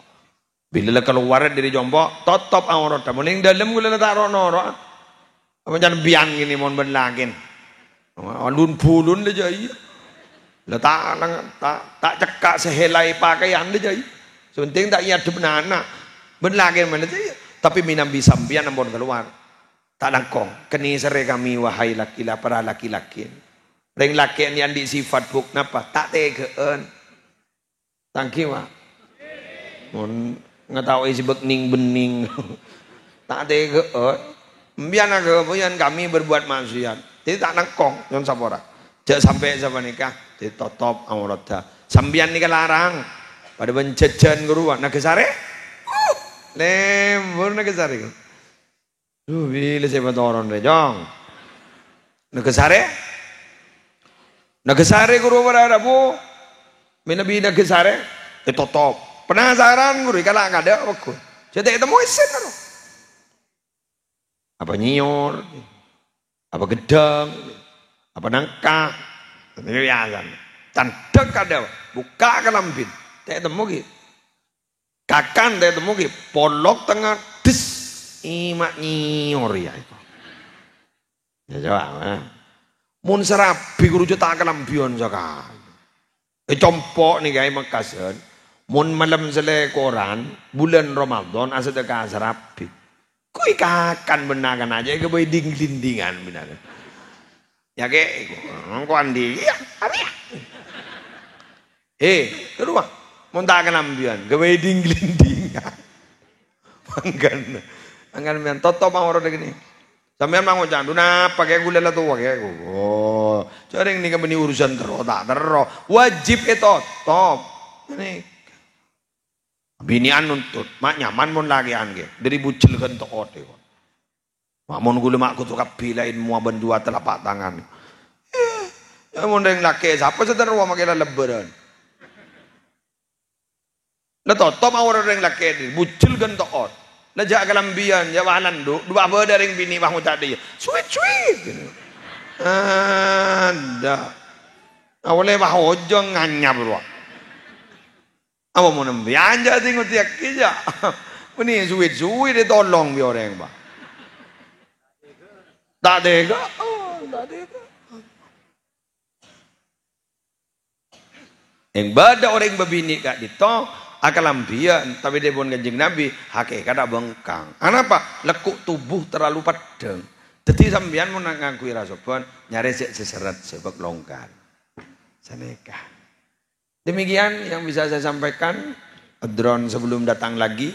Bila keluar dari jombok, tutup aurat. Mending dalam gula taruh noro. Apa jangan biang ini mon berlagin. Alun pulun le jai. Tak cekak sehelai pakaian le jai. Sepenting tak iya debenana. Berlagin mana jai. Tapi minam bisambian ampun keluar. Tak langkong. Keni sere kami wahai laki-laki para laki-laki. Ring laki yang di sifat buk napa? Tak tegaan. Tangki mah. Mun ngetahui si bekning bening. Tak tegaan. Biar kemudian kami berbuat maksiat. Jadi tak langkong. Jangan sapora. Jak sampai sama nikah. Ditutup auratnya. Sambian nikah larang. Pada bencejan guruan. Nah kesare. Lembur nak kesari. Duh, bila saya batoron rejong. Nak kesare guru berada bu. Minabi nak kesare. Itu top. Penasaran guru kalau nggak ada aku. Jadi itu mau isen kan? Apa nyior? Apa gedang? Apa nangka? Ini biasa. Tandek ada. Buka ke lambin. Tidak temu gitu. kakan teh temu ki polok tengah des imak nyior ya itu. Ya coba. Mun serabi guru tak kelambion sakal. Compok nih guys makasen. Mun malam sele koran bulan Ramadan asadaka serabi. Kui kakan benakan aja ke boy ding-dindingan benakan. Ya ke engko andi ya apa ya. Kedua mun tak kelambion ke boy ding-dindingan. Anggan men toto mau ora gini. Sampeyan mangun candu napa pakai gula lah tuh pakai oh sering nih kebeni urusan terus tak terus wajib itu top ini binian nuntut mak nyaman mon lagi ange dari bucil kan tok ote mak mon gula mak kutu kapilain mua bendua telapak tangan ya mon deng laki siapa seterus makin lebaran lah top mau orang laki bucil kan tok ote lejak kelambian jawalan dua berdaring bini bangun tadi sweet ada awalnya bah ojong nganyap bro apa mau nembi anja tinggal tiak kija ini sweet ditolong bi orang bah tak dega yang bada orang berbini kak dito akalambian tapi dia pun kanjeng Nabi hakikat bengkang. Kenapa? Lekuk tubuh terlalu padang. Jadi sampean mau ngangkui rasopon nyari seseret sebab longgar. Saneka. Demikian yang bisa saya sampaikan. Drone sebelum datang lagi.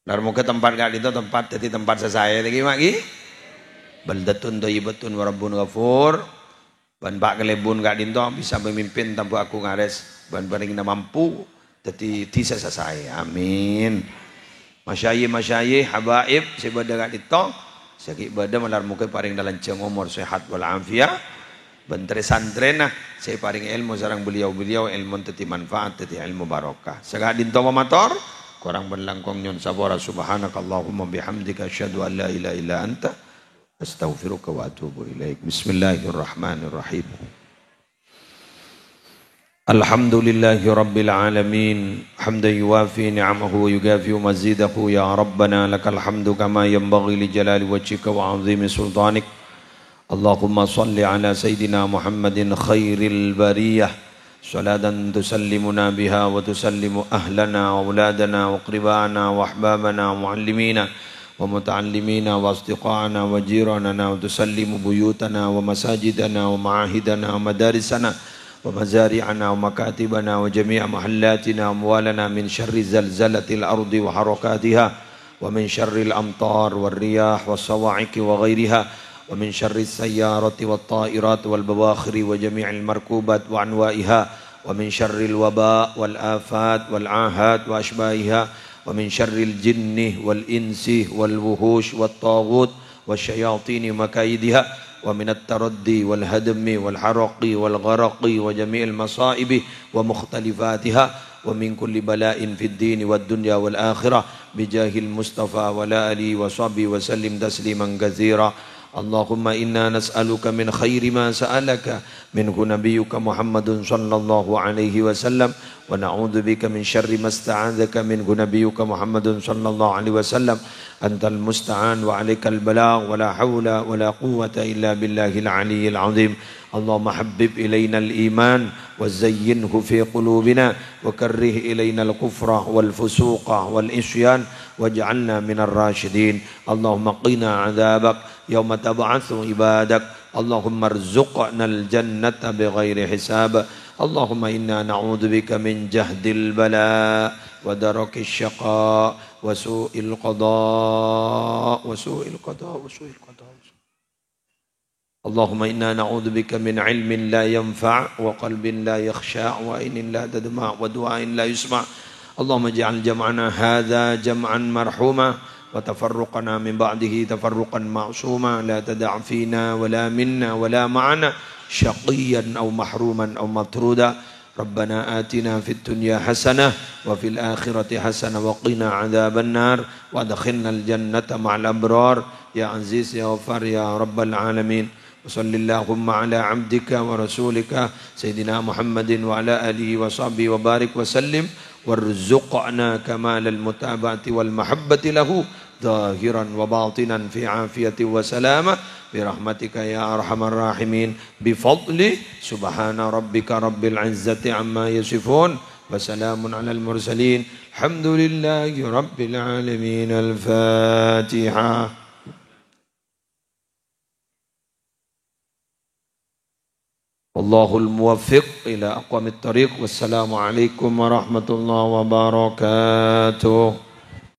Lalu ke tempat kali itu tempat jadi tempat saya lagi lagi. Baldatun thayyibatun wa rabbun ghafur. Ban Pak Kelebun gak dinto bisa memimpin tanpa aku ngares ban bareng mampu. Jadi tisa saya, amin. Masyayih habaib sebada kat itu, sakit badan malar muka paring dalam ceng umur sehat walafiat. Bentre santrena saya paring ilmu sarang beliau ilmu teti manfaat teti ilmu barokah. Segat dinto mamator, kurang berlangkong nyon sabora subhanakallahumma bihamdika asyhadu an la ilaha illa anta astaghfiruka wa atubu ilaik. Bismillahirrahmanirrahim. Alhamdulillahi Rabbil Alamin hamdan yuwafi ni'amahu wa yugafi mazidahu ya Rabbana lakal hamdu kama yanbaghi li jalali wajhika wa 'azimi sultanik Allahumma salli ala Sayyidina Muhammadin khairil bariyah salatan tusallimuna biha wa tusallimu ahlana wa auladana wa qribana wa ahbabana wa muallimina wa muta'allimina wa asdiqana wa jiranana wa tusallimu buyutana wa masajidana wa ma'ahidana wa madarisana ومزارعنا ومكاتبنا وجميع محلاتنا وأموالنا من شر زلزلة الأرض وحركاتها ومن شر الأمطار والرياح والصواعق وغيرها ومن شر السيارة والطائرات والبواخر وجميع المركوبات وأنواعها ومن شر الوباء والآفات والعاهات وأشباهها ومن شر الجن والإنس والوحوش والطاغوت والشياطين ومكايدها ومن التردي والهدم والحرق والغرق وجميع المصائب ومختلفاتها ومن كل بلاء في الدين والدنيا والآخرة بجاه المصطفى ولا آله وصحبه وسلم تسليما كثيرا اللهم إنا نسألك من خير ما سألك منه نبيك محمد صلى الله عليه وسلم ونعوذ بك من شر ما استعاذك منه نبيك محمد صلى الله عليه وسلم أنت المستعان وعليك البلاغ ولا حول ولا قوة إلا بالله العلي العظيم اللهم حبب إلينا الإيمان وزينه في قلوبنا وكره إلينا الكفر والفسوق والعصيان واجعلنا من الراشدين اللهم قنا عذابك يوم تبعث عبادك اللهم ارزقنا الجنة بغير حساب اللهم إنا نعوذ بك من جهد البلاء ودرك الشقاء وسوء القضاء اللهم إنا نعوذ بك من علم لا ينفع وقلب لا يخشع وعين لا تدمع ودعاء لا يسمع اللهم اجعل جمعنا هذا جمعا مرحوما وتفرقنا من بعده تفرقا معصوما لا تدع فينا ولا منا ولا معنا شقيا أو محروما أو مطرودا ربنا آتنا في الدنيا حسنة وفي الآخرة حسنة وقنا عذاب النار وادخلنا الجنة مع الأبرار يا عزيز يا غفار يا رب العالمين وصل اللهم على عبدك ورسولك سيدنا محمد وعلى آله وصحبه وبارك وسلم وارزقنا كمال المتابعة والمحبة له ظاهرا وباطنا في عافية وسلامة برحمتك يا أرحم الراحمين بفضل سبحان ربك رب العزة عما يصفون وسلام على المرسلين الحمد لله رب العالمين الفاتحة. والله الموفق إلى أقوم الطريق والسلام عليكم ورحمة الله وبركاته.